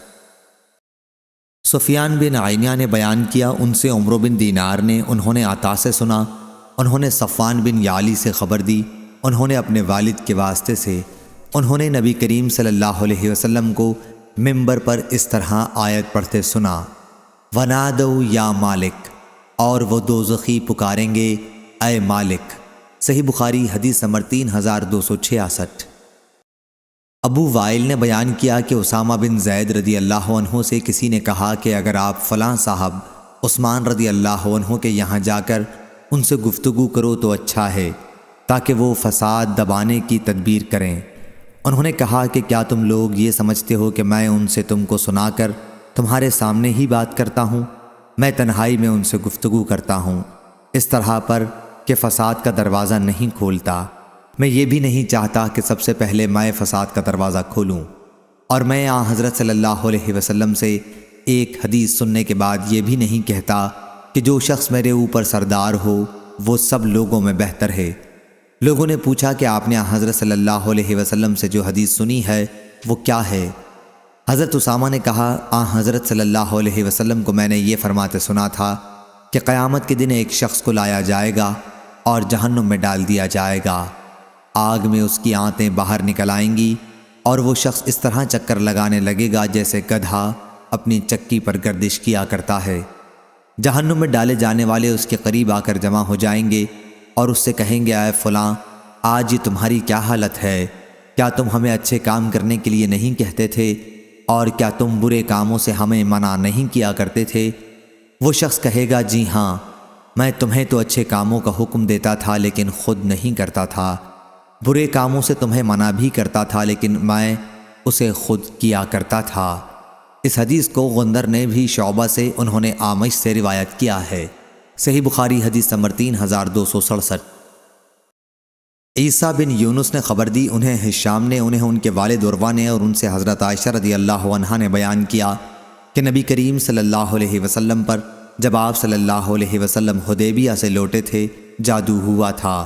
سفیان بن عینہ نے بیان کیا، ان سے عمر بن دینار نے، انہوں نے عطا سے سنا، انہوں نے صفوان بن یعلی سے خبر دی، انہوں نے اپنے والد کے واسطے سے، انہوں نے نبی کریم صلی اللہ علیہ وسلم کو ممبر پر اس طرح آیت پڑھتے سنا، وَنَادَوْا یا مالک، اور وہ دوزخی پکاریں گے، اے مالک۔ صحیح بخاری حدیث نمبر 3266۔ ابو وائل نے بیان کیا کہ اسامہ بن زید رضی اللہ عنہ سے کسی نے کہا کہ اگر آپ فلاں صاحب عثمان رضی اللہ عنہ کے یہاں جا کر ان سے گفتگو کرو تو اچھا ہے، تاکہ وہ فساد دبانے کی تدبیر کریں۔ انہوں نے کہا کہ کیا تم لوگ یہ سمجھتے ہو کہ میں ان سے تم کو سنا کر تمہارے سامنے ہی بات کرتا ہوں؟ میں تنہائی میں ان سے گفتگو کرتا ہوں، اس طرح پر کہ فساد کا دروازہ نہیں کھولتا۔ میں یہ بھی نہیں چاہتا کہ سب سے پہلے میں فساد کا دروازہ کھولوں، اور میں حضرت صلی اللہ علیہ وسلم سے ایک حدیث سننے کے بعد یہ بھی نہیں کہتا کہ جو شخص میرے اوپر سردار ہو وہ سب لوگوں میں بہتر ہے۔ لوگوں نے پوچھا کہ آپ نے حضرت صلی اللہ علیہ وسلم سے جو حدیث سنی ہے وہ کیا ہے؟ حضرت اسامہ نے کہا، حضرت صلی اللہ علیہ وسلم کو میں نے یہ فرماتے سنا تھا کہ قیامت کے دن ایک شخص کو لایا جائے گا اور جہنم میں ڈال دیا جائے گا، آگ میں اس کی آنتیں باہر نکل آئیں گی اور وہ شخص اس طرح چکر لگانے لگے گا جیسے گدھا اپنی چکی پر گردش کیا کرتا ہے۔ جہنم میں ڈالے جانے والے اس کے قریب آ کر جمع ہو جائیں گے اور اس سے کہیں گے، اے فلاں، آج یہ تمہاری کیا حالت ہے؟ کیا تم ہمیں اچھے کام کرنے کے لیے نہیں کہتے تھے؟ اور کیا تم برے کاموں سے ہمیں منع نہیں کیا کرتے تھے؟ وہ شخص کہے گا، جی ہاں، میں تمہیں تو اچھے کاموں کا حکم دیتا تھا لیکن خود نہیں کرتا تھا، برے کاموں سے تمہیں منع بھی کرتا تھا لیکن میں اسے خود کیا کرتا تھا۔ اس حدیث کو غندر نے بھی شعبہ سے، انہوں نے آمش سے روایت کیا ہے۔ صحیح بخاری حدیث نمبر 3267۔ عیسیٰ بن یونس نے خبر دی، انہیں ہشام نے، انہیں ان کے والد عروہ نے اور ان سے حضرت عائشہ رضی اللہ عنہا نے بیان کیا کہ نبی کریم صلی اللہ علیہ وسلم پر جب آپ صلی اللہ علیہ وسلم حدیبیہ سے لوٹے تھے جادو ہوا تھا۔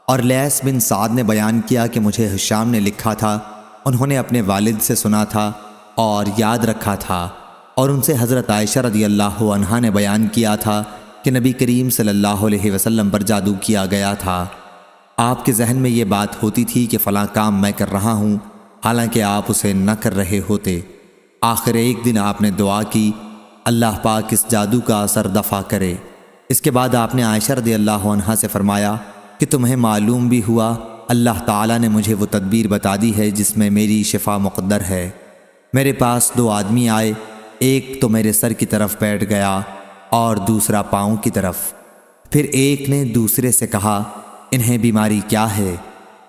اور لیث بن سعد نے بیان کیا کہ مجھے ہشام نے لکھا تھا، انہوں نے اپنے والد سے سنا تھا اور یاد رکھا تھا، اور ان سے حضرت عائشہ رضی اللہ عنہا نے بیان کیا تھا کہ نبی کریم صلی اللہ علیہ وسلم پر جادو کیا گیا تھا۔ آپ کے ذہن میں یہ بات ہوتی تھی کہ فلاں کام میں کر رہا ہوں، حالانکہ آپ اسے نہ کر رہے ہوتے۔ آخر ایک دن آپ نے دعا کی، اللہ پاک اس جادو کا اثر دفع کرے۔ اس کے بعد آپ نے عائشہ رضی اللہ عنہا سے فرمایا کہ تمہیں معلوم بھی ہوا، اللہ تعالیٰ نے مجھے وہ تدبیر بتا دی ہے جس میں میری شفا مقدر ہے۔ میرے پاس 2 آدمی آئے، ایک تو میرے سر کی طرف بیٹھ گیا اور دوسرا پاؤں کی طرف۔ پھر ایک نے دوسرے سے کہا، انہیں بیماری کیا ہے؟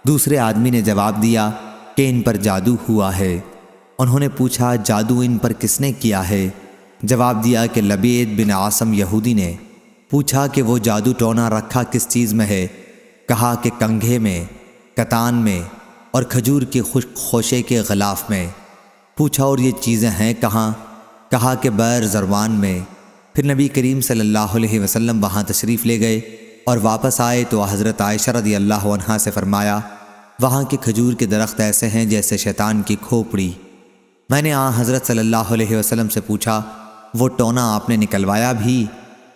دوسرے آدمی نے جواب دیا کہ ان پر جادو ہوا ہے۔ انہوں نے پوچھا، جادو ان پر کس نے کیا ہے؟ جواب دیا کہ لبید بن عاصم یہودی نے۔ پوچھا کہ وہ جادو ٹونا رکھا کس چیز میں ہے؟ کہا کہ کنگھے میں، کتان میں اور کھجور کے خشک خوشے کے غلاف میں۔ پوچھا اور یہ چیزیں ہیں کہاں؟ کہا کہ بیر زروان میں۔ پھر نبی کریم صلی اللہ علیہ وسلم وہاں تشریف لے گئے اور واپس آئے تو حضرت عائشہ رضی اللہ عنہا سے فرمایا، وہاں کے کھجور کے درخت ایسے ہیں جیسے شیطان کی کھوپڑی۔ میں نے حضرت صلی اللہ علیہ وسلم سے پوچھا، وہ ٹونا آپ نے نکلوایا بھی؟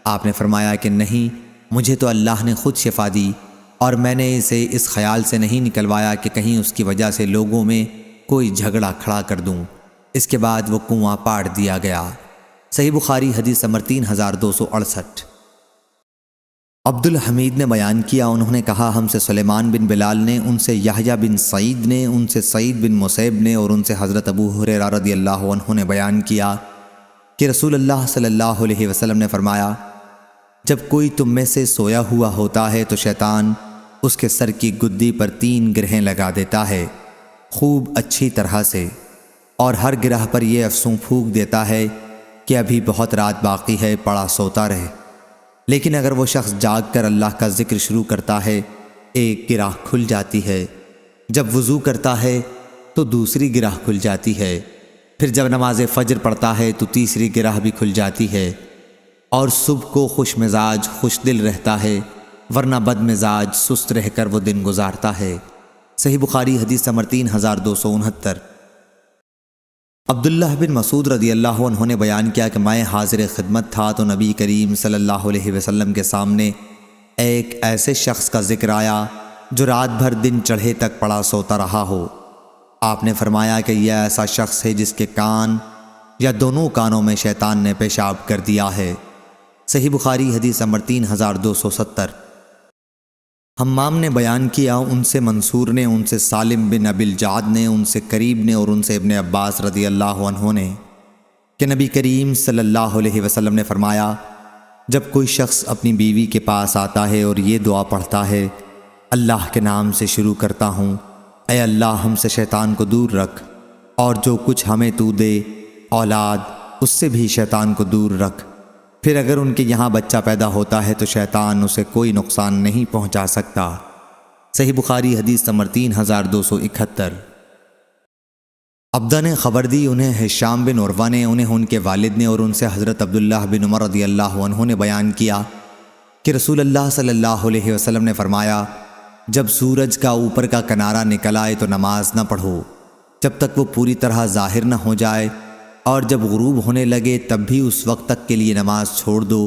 آپ نے فرمایا کہ نہیں، مجھے تو اللہ نے خود شفا دی اور میں نے اسے اس خیال سے نہیں نکلوایا کہ کہیں اس کی وجہ سے لوگوں میں کوئی جھگڑا کھڑا کر دوں۔ اس کے بعد وہ کنواں پاڑ دیا گیا۔ صحیح بخاری حدیث نمبر 3268۔ عبد الحمید نے بیان کیا، انہوں نے کہا ہم سے سلیمان بن بلال نے، ان سے یحییٰ بن سعید نے، ان سے سعید بن مسیب نے، اور ان سے حضرت ابو ہریرہ رضی اللہ عنہ نے بیان کیا کہ رسول اللہ صلی اللہ علیہ وسلم نے فرمایا، جب کوئی تم میں سے سویا ہوا ہوتا ہے تو شیطان اس کے سر کی گدی پر 3 گرہیں لگا دیتا ہے خوب اچھی طرح سے، اور ہر گرہ پر یہ افسوں پھونک دیتا ہے کہ ابھی بہت رات باقی ہے، پڑا سوتا رہے۔ لیکن اگر وہ شخص جاگ کر اللہ کا ذکر شروع کرتا ہے، ایک گرہ کھل جاتی ہے، جب وضو کرتا ہے تو دوسری گرہ کھل جاتی ہے، پھر جب نماز فجر پڑھتا ہے تو تیسری گرہ بھی کھل جاتی ہے، اور صبح کو خوش مزاج خوش دل رہتا ہے، ورنہ بد مزاج سست رہ کر وہ دن گزارتا ہے۔ صحیح بخاری حدیث نمبر 3269۔ عبداللہ بن مسعود رضی اللہ عنہ نے بیان کیا کہ میں حاضر خدمت تھا تو نبی کریم صلی اللہ علیہ وسلم کے سامنے ایک ایسے شخص کا ذکر آیا جو رات بھر دن چڑھے تک پڑا سوتا رہا ہو۔ آپ نے فرمایا کہ یہ ایسا شخص ہے جس کے کان یا دونوں کانوں میں شیطان نے پیشاب کر دیا ہے۔ صحیح بخاری حدیث نمبر 3270۔ حمام نے بیان کیا، ان سے منصور نے، ان سے سالم بن ابی الجعد نے، ان سے قریب نے، اور ان سے ابن عباس رضی اللہ عنہ نے کہ نبی کریم صلی اللہ علیہ وسلم نے فرمایا، جب کوئی شخص اپنی بیوی کے پاس آتا ہے اور یہ دعا پڑھتا ہے، اللہ کے نام سے شروع کرتا ہوں، اے اللہ ہم سے شیطان کو دور رکھ، اور جو کچھ ہمیں تو دے اولاد اس سے بھی شیطان کو دور رکھ، پھر اگر ان کے یہاں بچہ پیدا ہوتا ہے تو شیطان اسے کوئی نقصان نہیں پہنچا سکتا۔ صحیح بخاری حدیث نمبر 3271۔ عبدہ نے خبر دی، انہیں ہشام بن عروہ نے، انہیں ان کے والد نے، اور ان سے حضرت عبداللہ بن عمر رضی اللہ عنہ نے بیان کیا کہ رسول اللہ صلی اللہ علیہ وسلم نے فرمایا، جب سورج کا اوپر کا کنارہ نکل آئے تو نماز نہ پڑھو جب تک وہ پوری طرح ظاہر نہ ہو جائے، اور جب غروب ہونے لگے تب بھی اس وقت تک کے لیے نماز چھوڑ دو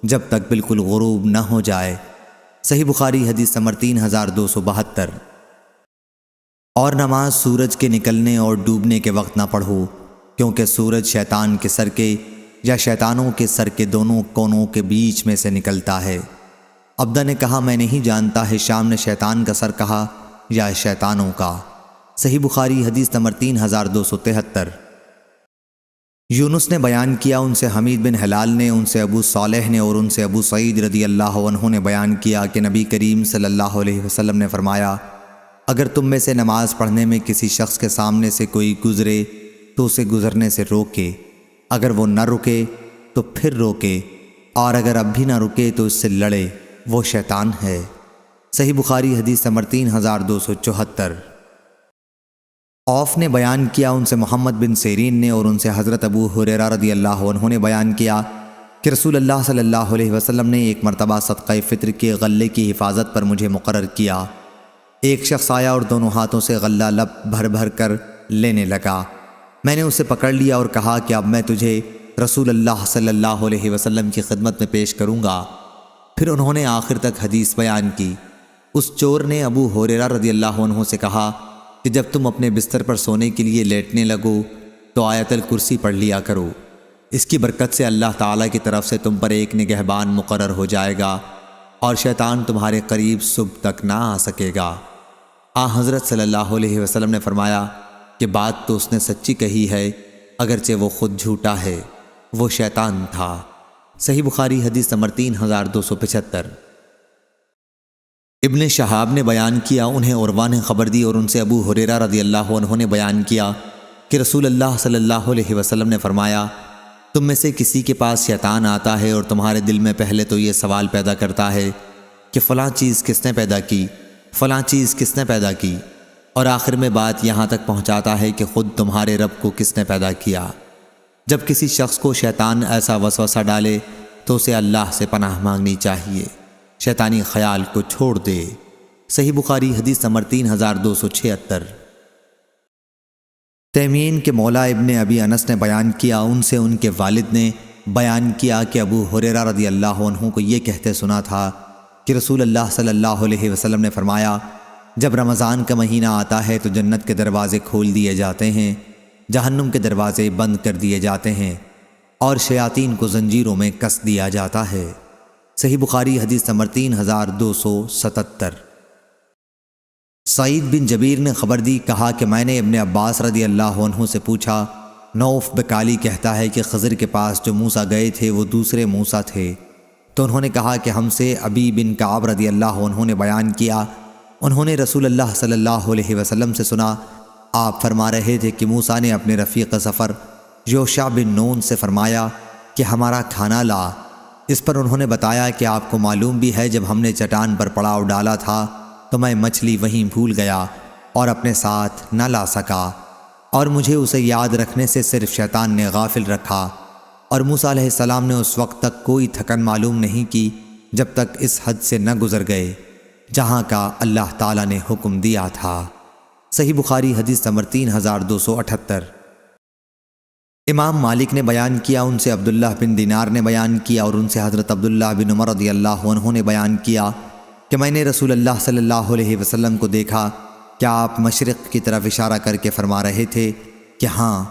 جب تک بالکل غروب نہ ہو جائے۔ صحیح بخاری حدیث نمبر 3272۔ اور نماز سورج کے نکلنے اور ڈوبنے کے وقت نہ پڑھو، کیونکہ سورج شیطان کے سر کے یا شیطانوں کے سر کے دونوں کونوں کے بیچ میں سے نکلتا ہے۔ عبدہ نے کہا میں نہیں جانتا ہشام نے شیطان کا سر کہا یا شیطانوں کا۔ صحیح بخاری حدیث نمبر 3273۔ یونس نے بیان کیا، ان سے حمید بن ہلال نے، ان سے ابو صالح نے، اور ان سے ابو سعید رضی اللہ عنہ نے بیان کیا کہ نبی کریم صلی اللہ علیہ وسلم نے فرمایا، اگر تم میں سے نماز پڑھنے میں کسی شخص کے سامنے سے کوئی گزرے تو اسے گزرنے سے روکے، اگر وہ نہ رکے تو پھر روکے، اور اگر اب بھی نہ رکے تو اس سے لڑے، وہ شیطان ہے۔ صحیح بخاری حدیث نمبر 3274۔ عوف نے بیان کیا، ان سے محمد بن سیرین نے، اور ان سے حضرت ابو ہریرہ رضی اللہ عنہ نے بیان کیا کہ رسول اللہ صلی اللہ علیہ وسلم نے ایک مرتبہ صدقہ فطر کے غلے کی حفاظت پر مجھے مقرر کیا۔ ایک شخص آیا اور دونوں ہاتھوں سے غلہ لب بھر بھر کر لینے لگا۔ میں نے اسے پکڑ لیا اور کہا کہ اب میں تجھے رسول اللہ صلی اللہ علیہ وسلم کی خدمت میں پیش کروں گا۔ پھر انہوں نے آخر تک حدیث بیان کی۔ اس چور نے ابو ہریرہ رضی اللہ عنہ سے کہا کہ جب تم اپنے بستر پر سونے کے لیے لیٹنے لگو تو آیت الکرسی پڑھ لیا کرو، اس کی برکت سے اللہ تعالیٰ کی طرف سے تم پر ایک نگہبان مقرر ہو جائے گا اور شیطان تمہارے قریب صبح تک نہ آ سکے گا۔ حضرت صلی اللہ علیہ وسلم نے فرمایا کہ بات تو اس نے سچی کہی ہے، اگرچہ وہ خود جھوٹا ہے، وہ شیطان تھا۔ صحیح بخاری حدیث نمبر 3275۔ ابن شہاب نے بیان کیا، انہیں عروہ نے خبر دی، اور ان سے ابو ہریرہ رضی اللہ عنہ نے بیان کیا کہ رسول اللہ صلی اللہ علیہ وسلم نے فرمایا، تم میں سے کسی کے پاس شیطان آتا ہے اور تمہارے دل میں پہلے تو یہ سوال پیدا کرتا ہے کہ فلاں چیز کس نے پیدا کی، فلاں چیز کس نے پیدا کی، اور آخر میں بات یہاں تک پہنچاتا ہے کہ خود تمہارے رب کو کس نے پیدا کیا۔ جب کسی شخص کو شیطان ایسا وسوسہ ڈالے تو اسے اللہ سے پناہ مانگنی چاہیے، شیطانی خیال کو چھوڑ دے۔ صحیح بخاری حدیث نمبر 3276۔ تیمین کے مولا ابن ابی انس نے بیان کیا، ان سے ان کے والد نے بیان کیا کہ ابو ہریرہ رضی اللہ عنہ کو یہ کہتے سنا تھا کہ رسول اللہ صلی اللہ علیہ وسلم نے فرمایا، جب رمضان کا مہینہ آتا ہے تو جنت کے دروازے کھول دیے جاتے ہیں، جہنم کے دروازے بند کر دیے جاتے ہیں، اور شیاطین کو زنجیروں میں کس دیا جاتا ہے۔ صحیح بخاری حدیث نمبر 3277۔ سعید بن جبیر نے خبر دی، کہا کہ میں نے ابن عباس رضی اللہ عنہ سے پوچھا، نوف بکالی کہتا ہے کہ خضر کے پاس جو موسیٰ گئے تھے وہ دوسرے موسیٰ تھے، تو انہوں نے کہا کہ ہم سے ابی بن کعب رضی اللہ عنہ نے بیان کیا، انہوں نے رسول اللہ صلی اللہ علیہ وسلم سے سنا، آپ فرما رہے تھے کہ موسیٰ نے اپنے رفیق سفر یوشع بن نون سے فرمایا کہ ہمارا کھانا لا۔ اس پر انہوں نے بتایا کہ آپ کو معلوم بھی ہے جب ہم نے چٹان پر پڑاؤ ڈالا تھا تو میں مچھلی وہیں بھول گیا اور اپنے ساتھ نہ لا سکا، اور مجھے اسے یاد رکھنے سے صرف شیطان نے غافل رکھا، اور موسیٰ علیہ السلام نے اس وقت تک کوئی تھکن معلوم نہیں کی جب تک اس حد سے نہ گزر گئے جہاں کا اللہ تعالیٰ نے حکم دیا تھا۔ صحیح بخاری حدیث نمبر 3278۔ امام مالک نے بیان کیا، ان سے عبداللہ بن دینار نے بیان کیا، اور ان سے حضرت عبداللہ بن عمر رضی اللہ عنہ نے بیان کیا کہ میں نے رسول اللہ صلی اللہ علیہ وسلم کو دیکھا کہ آپ مشرق کی طرف اشارہ کر کے فرما رہے تھے کہ ہاں،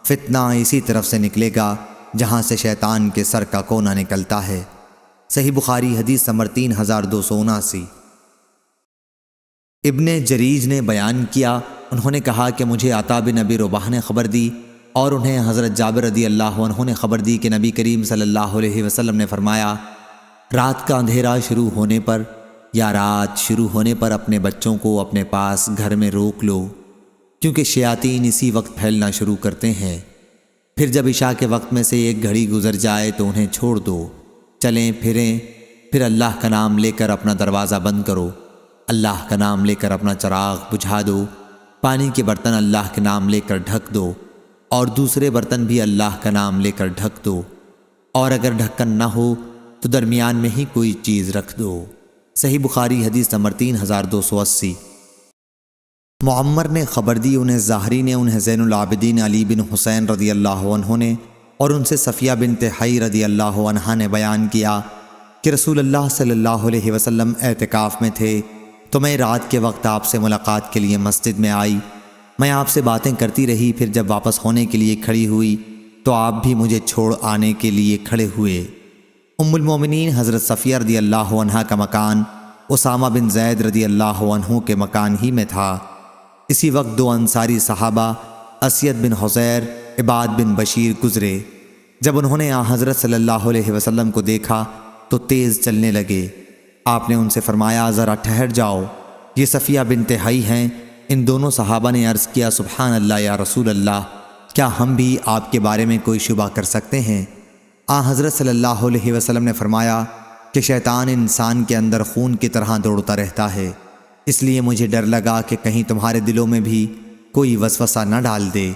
فتنہ اسی طرف سے نکلے گا جہاں سے شیطان کے سر کا کونا نکلتا ہے۔ صحیح بخاری حدیث نمبر 3279۔ ابن جریج نے بیان کیا، انہوں نے کہا کہ مجھے عطا بن ابی رباح نے خبر دی، اور انہیں حضرت جابر رضی اللہ عنہ نے خبر دی کہ نبی کریم صلی اللہ علیہ وسلم نے فرمایا، رات کا اندھیرا شروع ہونے پر یا رات شروع ہونے پر اپنے بچوں کو اپنے پاس گھر میں روک لو، کیونکہ شیاطین اسی وقت پھیلنا شروع کرتے ہیں۔ پھر جب عشاء کے وقت میں سے ایک گھڑی گزر جائے تو انہیں چھوڑ دو، چلیں پھریں، پھر اللہ کا نام لے کر اپنا دروازہ بند کرو، اللہ کا نام لے کر اپنا چراغ بجھا دو، پانی کے برتن اللہ کے نام لے کر ڈھک دو، اور دوسرے برتن بھی اللہ کا نام لے کر ڈھک دو، اور اگر ڈھکن نہ ہو تو درمیان میں ہی کوئی چیز رکھ دو۔ صحیح بخاری حدیث نمبر 3280۔ معمر نے خبر دی، انہیں ظاہری نے، انہیں زین العابدین علی بن حسین رضی اللہ عنہ نے، اور ان سے صفیہ بنت حی رضی اللہ عنہا نے بیان کیا کہ رسول اللہ صلی اللہ علیہ وسلم اعتکاف میں تھے تو میں رات کے وقت آپ سے ملاقات کے لیے مسجد میں آئی، میں آپ سے باتیں کرتی رہی، پھر جب واپس ہونے کے لیے کھڑی ہوئی تو آپ بھی مجھے چھوڑ آنے کے لیے کھڑے ہوئے۔ ام المومنین حضرت صفیہ رضی اللہ عنہا کا مکان اسامہ بن زید رضی اللہ عنہ کے مکان ہی میں تھا۔ اسی وقت دو انصاری صحابہ اسید بن حضیر، عباد بن بشیر گزرے، جب انہوں نے حضرت صلی اللہ علیہ وسلم کو دیکھا تو تیز چلنے لگے۔ آپ نے ان سے فرمایا، ذرا ٹھہر جاؤ، یہ صفیہ بنت حی ہیں۔ ان دونوں صحابہ نے عرض کیا، سبحان اللہ یا رسول اللہ، کیا ہم بھی آپ کے بارے میں کوئی شبہ کر سکتے ہیں؟ حضرت صلی اللہ علیہ وسلم نے فرمایا کہ شیطان انسان کے اندر خون کی طرح دوڑتا رہتا ہے، اس لیے مجھے ڈر لگا کہ کہیں تمہارے دلوں میں بھی کوئی وسوسہ نہ ڈال دے۔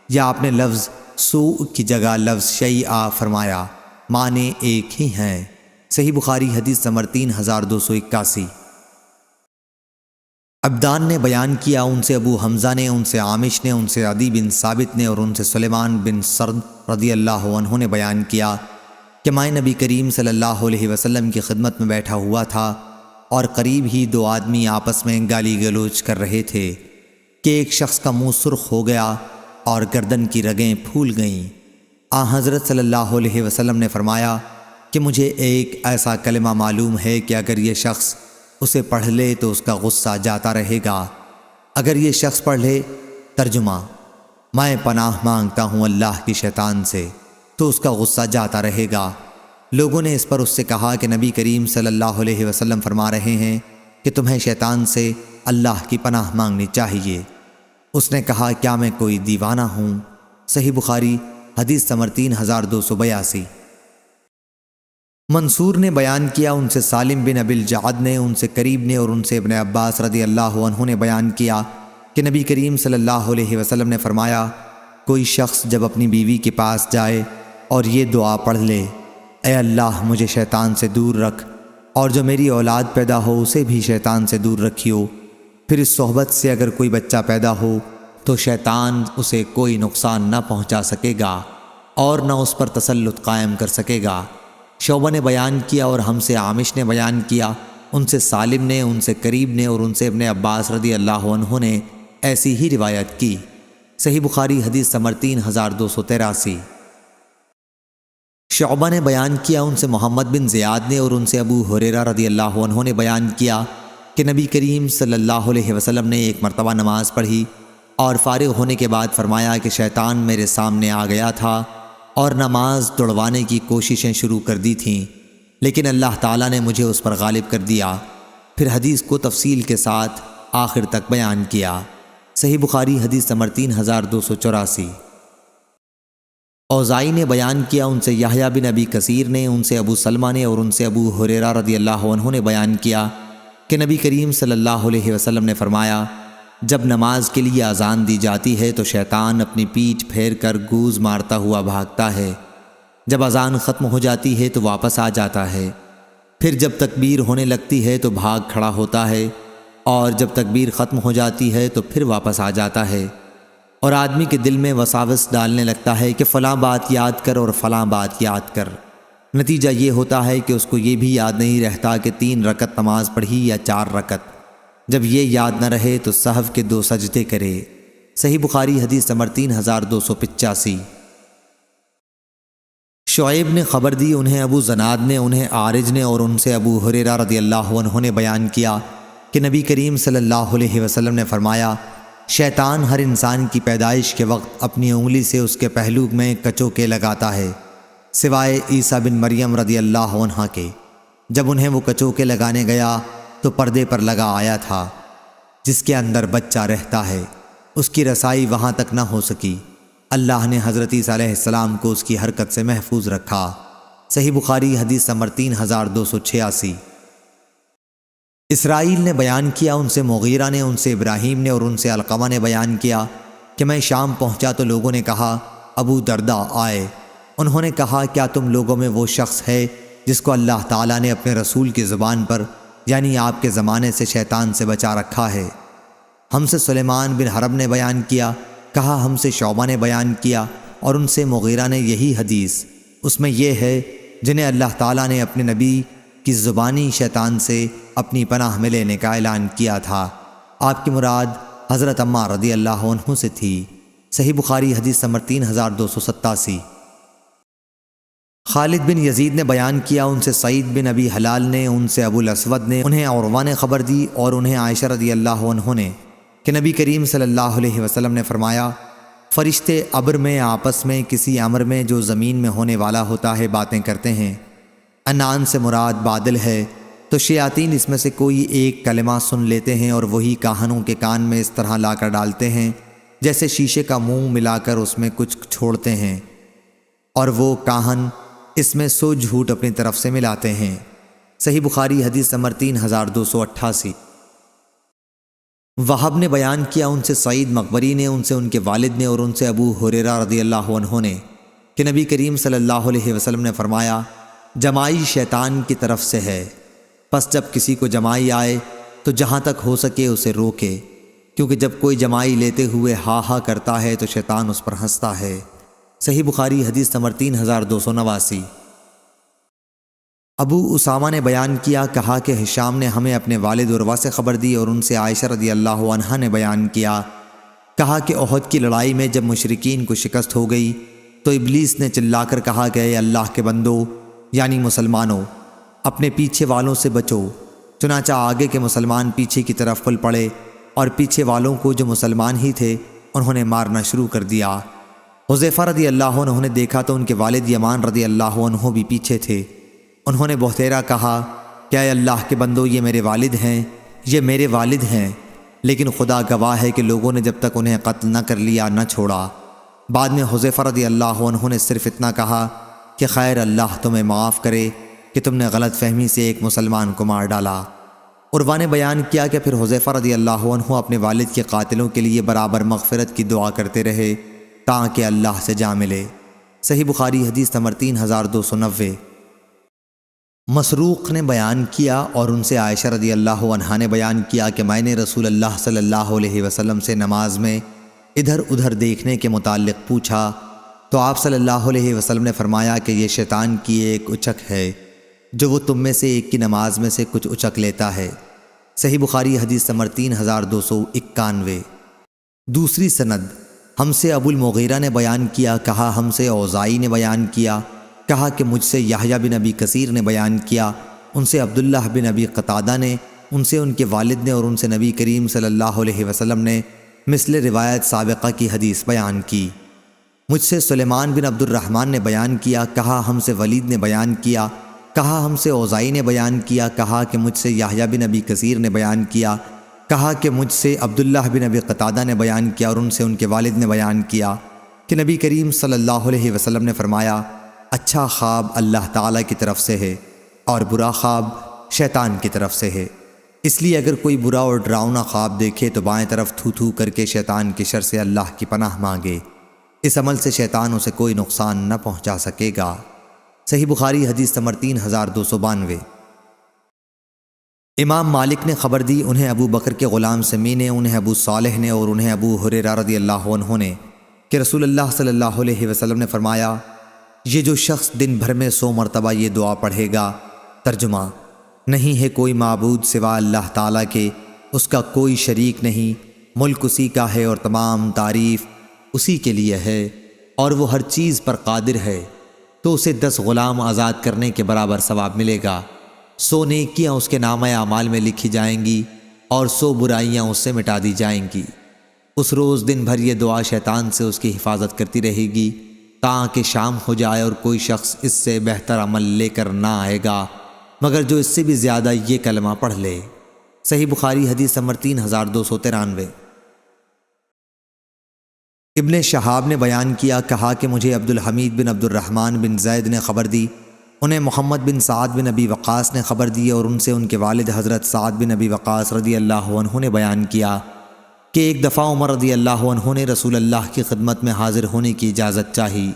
یا آپ نے لفظ سوء کی جگہ لفظ شیء فرمایا، معنی ایک ہی ہیں۔ صحیح بخاری حدیث نمبر 3281۔ عبدان نے بیان کیا، ان سے ابو حمزہ نے، ان سے عامش نے، ان سے عدی بن ثابت نے، اور ان سے سلیمان بن سرد رضی اللہ عنہ نے بیان کیا کہ میں نبی کریم صلی اللہ علیہ وسلم کی خدمت میں بیٹھا ہوا تھا، اور قریب ہی دو آدمی آپس میں گالی گلوچ کر رہے تھے کہ ایک شخص کا منہ سرخ ہو گیا اور گردن کی رگیں پھول گئیں۔ حضرت صلی اللہ علیہ وسلم نے فرمایا کہ مجھے ایک ایسا کلمہ معلوم ہے کہ اگر یہ شخص اسے پڑھ لے تو اس کا غصہ جاتا رہے گا۔ اگر یہ شخص پڑھ لے، ترجمہ، میں پناہ مانگتا ہوں اللہ کی شیطان سے، تو اس کا غصہ جاتا رہے گا۔ لوگوں نے اس پر اس سے کہا کہ نبی کریم صلی اللہ علیہ وسلم فرما رہے ہیں کہ تمہیں شیطان سے اللہ کی پناہ مانگنی چاہیے۔ اس نے کہا، کیا میں کوئی دیوانہ ہوں؟ صحیح بخاری حدیث نمبر 3282۔ منصور نے بیان کیا، ان سے سالم بن ابی الجعد نے، ان سے قریب نے، اور ان سے ابن عباس رضی اللہ عنہ نے بیان کیا کہ نبی کریم صلی اللہ علیہ وسلم نے فرمایا، کوئی شخص جب اپنی بیوی کے پاس جائے اور یہ دعا پڑھ لے، اے اللہ مجھے شیطان سے دور رکھ، اور جو میری اولاد پیدا ہو اسے بھی شیطان سے دور رکھیو، پھر اس صحبت سے اگر کوئی بچہ پیدا ہو تو شیطان اسے کوئی نقصان نہ پہنچا سکے گا اور نہ اس پر تسلط قائم کر سکے گا۔ شعبہ نے بیان کیا، اور ہم سے عامش نے بیان کیا، ان سے سالم نے، ان سے قریب نے، اور ان سے ابن عباس رضی اللہ عنہ نے ایسی ہی روایت کی۔ صحیح بخاری حدیث نمبر 3283۔ شعبہ نے بیان کیا ان سے محمد بن زیاد نے اور ان سے ابو ہریرہ رضی اللہ عنہ نے بیان کیا کہ نبی کریم صلی اللہ علیہ وسلم نے ایک مرتبہ نماز پڑھی اور فارغ ہونے کے بعد فرمایا کہ شیطان میرے سامنے آ گیا تھا اور نماز توڑوانے کی کوششیں شروع کر دی تھیں، لیکن اللہ تعالیٰ نے مجھے اس پر غالب کر دیا۔ پھر حدیث کو تفصیل کے ساتھ آخر تک بیان کیا۔ صحیح بخاری حدیث نمبر 3284۔ اوزائی نے بیان کیا ان سے یحییٰ بن ابی کثیر نے، ان سے ابو سلمہ نے اور ان سے ابو ہریرہ رضی اللہ عنہ نے بیان کیا کہ نبی کریم صلی اللہ علیہ وسلم نے فرمایا، جب نماز کے لیے اذان دی جاتی ہے تو شیطان اپنی پیٹھ پھیر کر گوز مارتا ہوا بھاگتا ہے، جب اذان ختم ہو جاتی ہے تو واپس آ جاتا ہے، پھر جب تکبیر ہونے لگتی ہے تو بھاگ کھڑا ہوتا ہے، اور جب تکبیر ختم ہو جاتی ہے تو پھر واپس آ جاتا ہے، اور آدمی کے دل میں وساوس ڈالنے لگتا ہے کہ فلاں بات یاد کر اور فلاں بات یاد کر۔ نتیجہ یہ ہوتا ہے کہ اس کو یہ بھی یاد نہیں رہتا کہ 3 رکعت نماز پڑھی یا 4 رکعت۔ جب یہ یاد نہ رہے تو سہو کے 2 سجدے کرے۔ صحیح بخاری حدیث نمبر 3285۔ شعیب نے خبر دی، انہیں ابو زناد نے، انہیں عارج نے اور ان سے ابو ہریرہ رضی اللہ عنہ نے بیان کیا کہ نبی کریم صلی اللہ علیہ وسلم نے فرمایا، شیطان ہر انسان کی پیدائش کے وقت اپنی انگلی سے اس کے پہلو میں کچوکے لگاتا ہے، سوائے عیسیٰ بن مریم رضی اللہ عنہ کے۔ جب انہیں وہ کچوکے لگانے گیا تو پردے پر لگا آیا تھا جس کے اندر بچہ رہتا ہے، اس کی رسائی وہاں تک نہ ہو سکی۔ اللہ نے حضرت عیسیٰ علیہ السلام کو اس کی حرکت سے محفوظ رکھا۔ صحیح بخاری حدیث نمبر 3286۔ اسرائیل نے بیان کیا ان سے مغیرہ نے، ان سے ابراہیم نے اور ان سے علقمہ نے بیان کیا کہ میں شام پہنچا تو لوگوں نے کہا ابو درداء آئے۔ انہوں نے کہا کیا تم لوگوں میں وہ شخص ہے جس کو اللہ تعالیٰ نے اپنے رسول کی زبان پر یعنی آپ کے زمانے سے شیطان سے بچا رکھا ہے؟ ہم سے سلیمان بن حرب نے بیان کیا، کہا ہم سے شعبہ نے بیان کیا اور ان سے مغیرہ نے یہی حدیث۔ اس میں یہ ہے جنہیں اللہ تعالیٰ نے اپنے نبی کی زبانی شیطان سے اپنی پناہ میں لینے کا اعلان کیا تھا۔ آپ کی مراد حضرت عمار رضی اللہ عنہ سے تھی۔ صحیح بخاری حدیث نمبر 3287۔ خالد بن یزید نے بیان کیا ان سے سعید بن ابی حلال نے، ان سے ابو الاسود نے، انہیں عروہ نے خبر دی اور انہیں عائشہ رضی اللہ عنہ نے کہ نبی کریم صلی اللہ علیہ وسلم نے فرمایا، فرشتے ابر میں آپس میں کسی امر میں جو زمین میں ہونے والا ہوتا ہے باتیں کرتے ہیں۔ انان سے مراد بادل ہے، تو شیاطین اس میں سے کوئی ایک کلمہ سن لیتے ہیں اور وہی کاہنوں کے کان میں اس طرح لا کر ڈالتے ہیں جیسے شیشے کا منہ ملا کر اس میں کچھ چھوڑتے ہیں، اور وہ کاہن اس میں سو جھوٹ اپنی طرف سے ملاتے ہیں۔ صحیح بخاری حدیث نمبر 3288۔ وہب نے بیان کیا ان سے سعید مقبری نے، ان سے ان کے والد نے اور ان سے ابو ہریرہ رضی اللہ عنہ نے کہ نبی کریم صلی اللہ علیہ وسلم نے فرمایا، جمائی شیطان کی طرف سے ہے، پس جب کسی کو جمائی آئے تو جہاں تک ہو سکے اسے روکے، کیونکہ جب کوئی جمائی لیتے ہوئے ہا ہا کرتا ہے تو شیطان اس پر ہنستا ہے۔ صحیح بخاری حدیث نمبر 3289۔ ابو اسامہ نے بیان کیا، کہا کہ ہشام نے ہمیں اپنے والد عروہ سے خبر دی اور ان سے عائشہ رضی اللہ عنہا نے بیان کیا، کہا کہ احد کی لڑائی میں جب مشرکین کو شکست ہو گئی تو ابلیس نے چلا کر کہا کہ اے اللہ کے بندو یعنی مسلمانوں، اپنے پیچھے والوں سے بچو۔ چنانچہ آگے کے مسلمان پیچھے کی طرف پھل پڑے اور پیچھے والوں کو جو مسلمان ہی تھے انہوں نے مارنا شروع کر دیا۔ حذیفہ رضی اللہ عنہ نے دیکھا تو ان کے والد یمان رضی اللہ عنہ بھی پیچھے تھے۔ انہوں نے بہتیرا کہا کہ اے اللہ کے بندو، یہ میرے والد ہیں، یہ میرے والد ہیں، لیکن خدا گواہ ہے کہ لوگوں نے جب تک انہیں قتل نہ کر لیا نہ چھوڑا۔ بعد میں حذیفہ رضی اللہ عنہ نے صرف اتنا کہا کہ خیر اللہ تمہیں معاف کرے کہ تم نے غلط فہمی سے ایک مسلمان کو مار ڈالا۔ عروہ نے بیان کیا کہ پھر حذیفہ رضی اللہ عنہ اپنے والد کے قاتلوں کے لیے برابر مغفرت کی دعا کرتے رہے تاکہ اللہ سے جا ملے۔ صحیح بخاری حدیث نمبر 3290۔ مسروق نے بیان کیا اور ان سے عائشہ رضی اللہ عنہا نے بیان کیا کہ میں نے رسول اللہ صلی اللہ علیہ وسلم سے نماز میں ادھر ادھر دیکھنے کے متعلق پوچھا تو آپ صلی اللہ علیہ وسلم نے فرمایا کہ یہ شیطان کی ایک اچک ہے جو وہ تم میں سے ایک کی نماز میں سے کچھ اچک لیتا ہے۔ صحیح بخاری حدیث نمبر 3291۔ دوسری سند ہم سے ابو المغیرہ نے بیان کیا، کہا ہم سے اوزائی نے بیان کیا کہا کہ مجھ سے یحییٰ بن ابی کثیر نے بیان کیا، ان سے عبداللہ بن ابی قتادہ نے، ان سے ان کے والد نے، اور ان سے نبی کریم صلی اللہ علیہ وسلم نے مثل روایت سابقہ کی حدیث بیان کی۔ مجھ سے سلیمان بن عبد الرحمن نے بیان کیا، کہا ہم سے ولید نے بیان کیا، کہا ہم سے اوزائی نے بیان کیا، کہا کہ مجھ سے یحییٰ بن ابی کثیر نے بیان کیا، کہا کہ مجھ سے عبداللہ بن ابی قتادہ نے بیان کیا، اور ان سے ان کے والد نے بیان کیا کہ نبی کریم صلی اللہ علیہ وسلم نے فرمایا، اچھا خواب اللہ تعالیٰ کی طرف سے ہے اور برا خواب شیطان کی طرف سے ہے۔ اس لیے اگر کوئی برا اور ڈراؤنا خواب دیکھے تو بائیں طرف تھو تھو کر کے شیطان کی شر سے اللہ کی پناہ مانگے، اس عمل سے شیطان اسے کوئی نقصان نہ پہنچا سکے گا۔ صحیح بخاری حدیث نمبر 3292۔ امام مالک نے خبر دی، انہیں ابو بکر کے غلام سمی نے، انہیں ابو صالح نے، اور انہیں ابو ہریرہ رضی اللہ عنہ نے کہ رسول اللہ صلی اللہ علیہ وسلم نے فرمایا، یہ جو شخص دن بھر میں 100 مرتبہ یہ دعا پڑھے گا، ترجمہ، نہیں ہے کوئی معبود سوا اللہ تعالیٰ کے، اس کا کوئی شریک نہیں، ملک اسی کا ہے اور تمام تعریف اسی کے لیے ہے، اور وہ ہر چیز پر قادر ہے، تو اسے 10 غلام آزاد کرنے کے برابر ثواب ملے گا، 100 نیکیاں اس کے نامہ اعمال میں لکھی جائیں گی اور 100 برائیاں اس سے مٹا دی جائیں گی۔ اس روز دن بھر یہ دعا شیطان سے اس کی حفاظت کرتی رہے گی تاکہ شام ہو جائے اور کوئی شخص اس سے بہتر عمل لے کر نہ آئے گا مگر جو اس سے بھی زیادہ یہ کلمہ پڑھ لے۔ صحیح بخاری حدیث نمبر 3293۔ ابن شہاب نے بیان کیا، کہا کہ مجھے عبد الحمید بن عبد الرحمن بن زید نے خبر دی، انہیں محمد بن سعد بن ابی وقاص نے خبر دی، اور ان سے ان کے والد حضرت سعد بن ابی وقاص رضی اللہ عنہ نے بیان کیا کہ ایک دفعہ عمر رضی اللہ عنہ نے رسول اللہ کی خدمت میں حاضر ہونے کی اجازت چاہی۔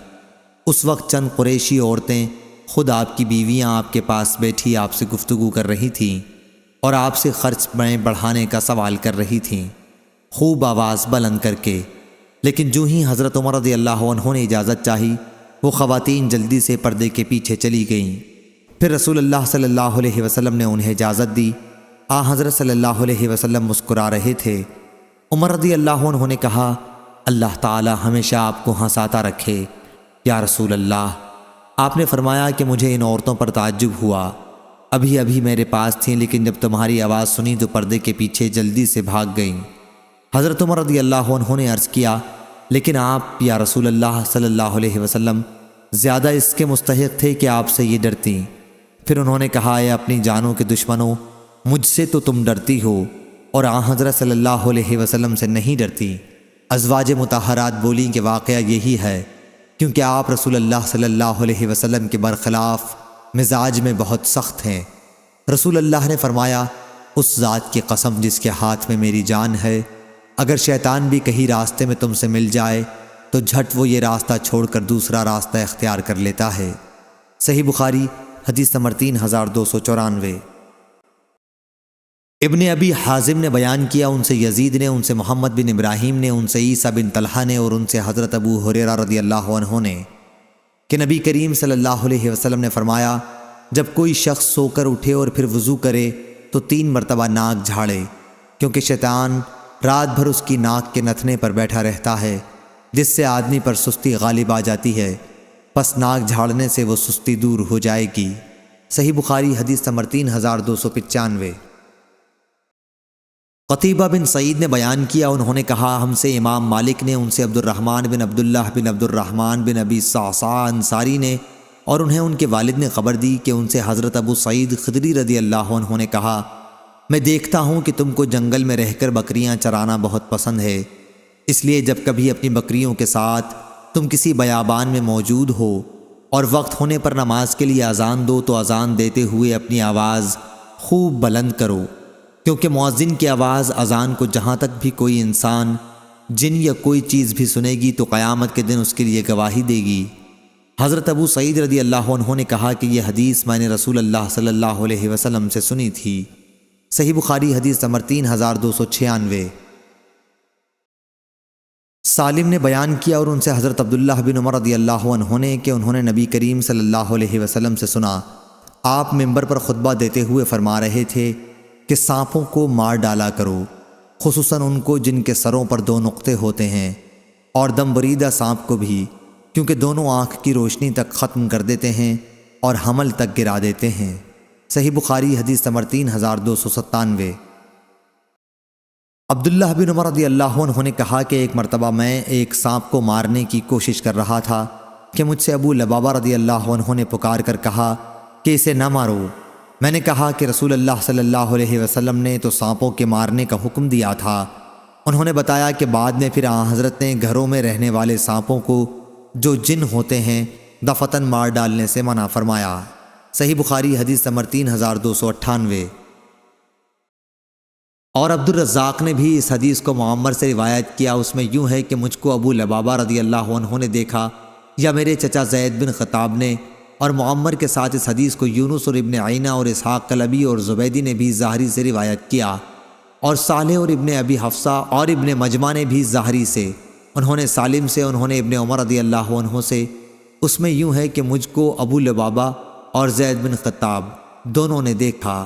اس وقت چند قریشی عورتیں، خود آپ کی بیویاں آپ کے پاس بیٹھی آپ سے گفتگو کر رہی تھیں اور آپ سے خرچ میں بڑھانے کا سوال کر رہی تھیں، خوب آواز بلند کر کے، لیکن جو ہی حضرت عمر رضی اللہ عنہ نے اجازت چاہی، وہ خواتین جلدی سے پردے کے پیچھے چلی گئیں۔ پھر رسول اللہ صلی اللہ علیہ وسلم نے انہیں اجازت دی۔ حضرت صلی اللہ علیہ وسلم مسکرا رہے تھے۔ عمر رضی اللہ عنہ نے کہا، اللہ تعالی ہمیشہ آپ کو ہنساتا رکھے یا رسول اللہ۔ آپ نے فرمایا کہ مجھے ان عورتوں پر تعجب ہوا، ابھی میرے پاس تھیں، لیکن جب تمہاری آواز سنی تو پردے کے پیچھے جلدی سے بھاگ گئیں۔ حضرت عمر رضی اللہ عنہ نے عرض کیا، لیکن آپ یا رسول اللہ صلی اللہ علیہ وسلم زیادہ اس کے مستحق تھے کہ آپ سے یہ ڈرتیں۔ پھر انہوں نے کہا، اے اپنی جانوں کے دشمنوں، مجھ سے تو تم ڈرتی ہو اور حضرت صلی اللہ علیہ وسلم سے نہیں ڈرتی۔ ازواج مطہرات بولیں کہ واقعہ یہی ہے، کیونکہ آپ رسول اللہ صلی اللہ علیہ وسلم کے برخلاف مزاج میں بہت سخت ہیں۔ رسول اللہ نے فرمایا، اس ذات کی قسم جس کے ہاتھ میں میری جان ہے، اگر شیطان بھی کہیں راستے میں تم سے مل جائے تو جھٹ وہ یہ راستہ چھوڑ کر دوسرا راستہ اختیار کر لیتا ہے۔ صحیح بخاری حدیث نمبر 3294۔ ابن ابی حازم نے بیان کیا، ان سے یزید نے، ان سے محمد بن ابراہیم نے، ان سے عیسیٰ بن طلحہ نے، اور ان سے حضرت ابو ہریرہ رضی اللہ عنہ نے کہ نبی کریم صلی اللہ علیہ وسلم نے فرمایا، جب کوئی شخص سو کر اٹھے اور پھر وضو کرے تو 3 مرتبہ ناک جھاڑے، کیونکہ شیطان رات بھر اس کی ناک کے نتھنے پر بیٹھا رہتا ہے، جس سے آدمی پر سستی غالب آ جاتی ہے، پس ناک جھاڑنے سے وہ سستی دور ہو جائے گی۔ صحیح بخاری حدیث نمبر 3295۔ قتیبہ بن سعید نے بیان کیا، انہوں نے کہا، ہم سے امام مالک نے، ان سے عبد الرحمن بن عبداللہ بن عبد الرحمن بن ابی صعصع انصاری نے، اور انہیں ان کے والد نے خبر دی کہ ان سے حضرت ابو سعید خدری رضی اللہ عنہ نے کہا، میں دیکھتا ہوں کہ تم کو جنگل میں رہ کر بکریاں چرانا بہت پسند ہے، اس لیے جب کبھی اپنی بکریوں کے ساتھ تم کسی بیابان میں موجود ہو اور وقت ہونے پر نماز کے لیے اذان دو تو اذان دیتے ہوئے اپنی آواز خوب بلند کرو، کیونکہ مؤذن کی آواز اذان کو جہاں تک بھی کوئی انسان، جن یا کوئی چیز بھی سنے گی تو قیامت کے دن اس کے لیے گواہی دے گی۔ حضرت ابو سعید رضی اللہ عنہ نے کہا کہ یہ حدیث میں نے رسول اللہ صلی اللہ علیہ وسلم سے سنی تھی۔ صحیح بخاری حدیث نمبر 3296۔ سالم نے بیان کیا، اور ان سے حضرت عبداللہ بن عمر رضی اللہ عنہ نے کہ انہوں نے نبی کریم صلی اللہ علیہ وسلم سے سنا، آپ ممبر پر خطبہ دیتے ہوئے فرما رہے تھے کہ سانپوں کو مار ڈالا کرو، خصوصاً ان کو جن کے سروں پر 2 نقطے ہوتے ہیں، اور دم بریدہ سانپ کو بھی، کیونکہ دونوں آنکھ کی روشنی تک ختم کر دیتے ہیں اور حمل تک گرا دیتے ہیں۔ صحیح بخاری حدیث نمبر 3297۔ عبداللہ بن عمر رضی اللہ عنہ نے کہا کہ ایک مرتبہ میں ایک سانپ کو مارنے کی کوشش کر رہا تھا کہ مجھ سے ابو لبابہ رضی اللہ عنہ نے پکار کر کہا کہ اسے نہ مارو۔ میں نے کہا کہ رسول اللہ صلی اللہ علیہ وسلم نے تو سانپوں کے مارنے کا حکم دیا تھا۔ انہوں نے بتایا کہ بعد میں پھر حضرت نے گھروں میں رہنے والے سانپوں کو جو جن ہوتے ہیں دفتن مار ڈالنے سے منع فرمایا۔ صحیح بخاری حدیث نمبر 3298۔ اور عبد الرزاق نے بھی اس حدیث کو معمر سے روایت کیا، اس میں یوں ہے کہ مجھ کو ابو لبابہ رضی اللہ عنہ نے دیکھا یا میرے چچا زید بن خطاب نے، اور معمر کے ساتھ اس حدیث کو یونس اور ابن عینہ اور اسحاق کلبی اور زبیدی نے بھی ظاہری سے روایت کیا، اور صالح اور ابن ابی حفصہ اور ابن مجمع نے بھی ظاہری سے، انہوں نے سالم سے، انہوں نے ابن عمر رضی اللہ عنہ سے۔ اس میں یوں ہے کہ مجھ کو ابو لبابہ اور زید بن خطاب دونوں نے دیکھا۔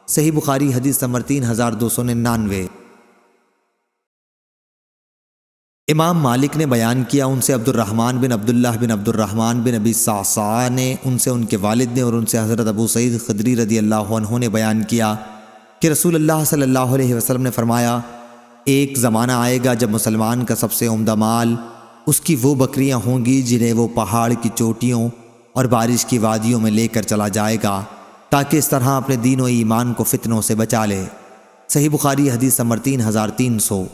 صحیح بخاری حدیث نمبر 3299۔ امام مالک نے بیان کیا، ان سے عبد الرحمن بن عبداللہ بن عبد الرحمن بن ابی صعصع نے، ان سے ان کے والد نے، اور ان سے حضرت ابو سعید خدری رضی اللہ عنہ نے بیان کیا کہ رسول اللہ صلی اللہ علیہ وسلم نے فرمایا، ایک زمانہ آئے گا جب مسلمان کا سب سے عمدہ مال اس کی وہ بکریاں ہوں گی جنہیں وہ پہاڑ کی چوٹیوں اور بارش کی وادیوں میں لے کر چلا جائے گا، تاکہ اس طرح اپنے دین و ایمان کو فتنوں سے بچا لے۔ صحیح بخاری حدیث نمبر 3300۔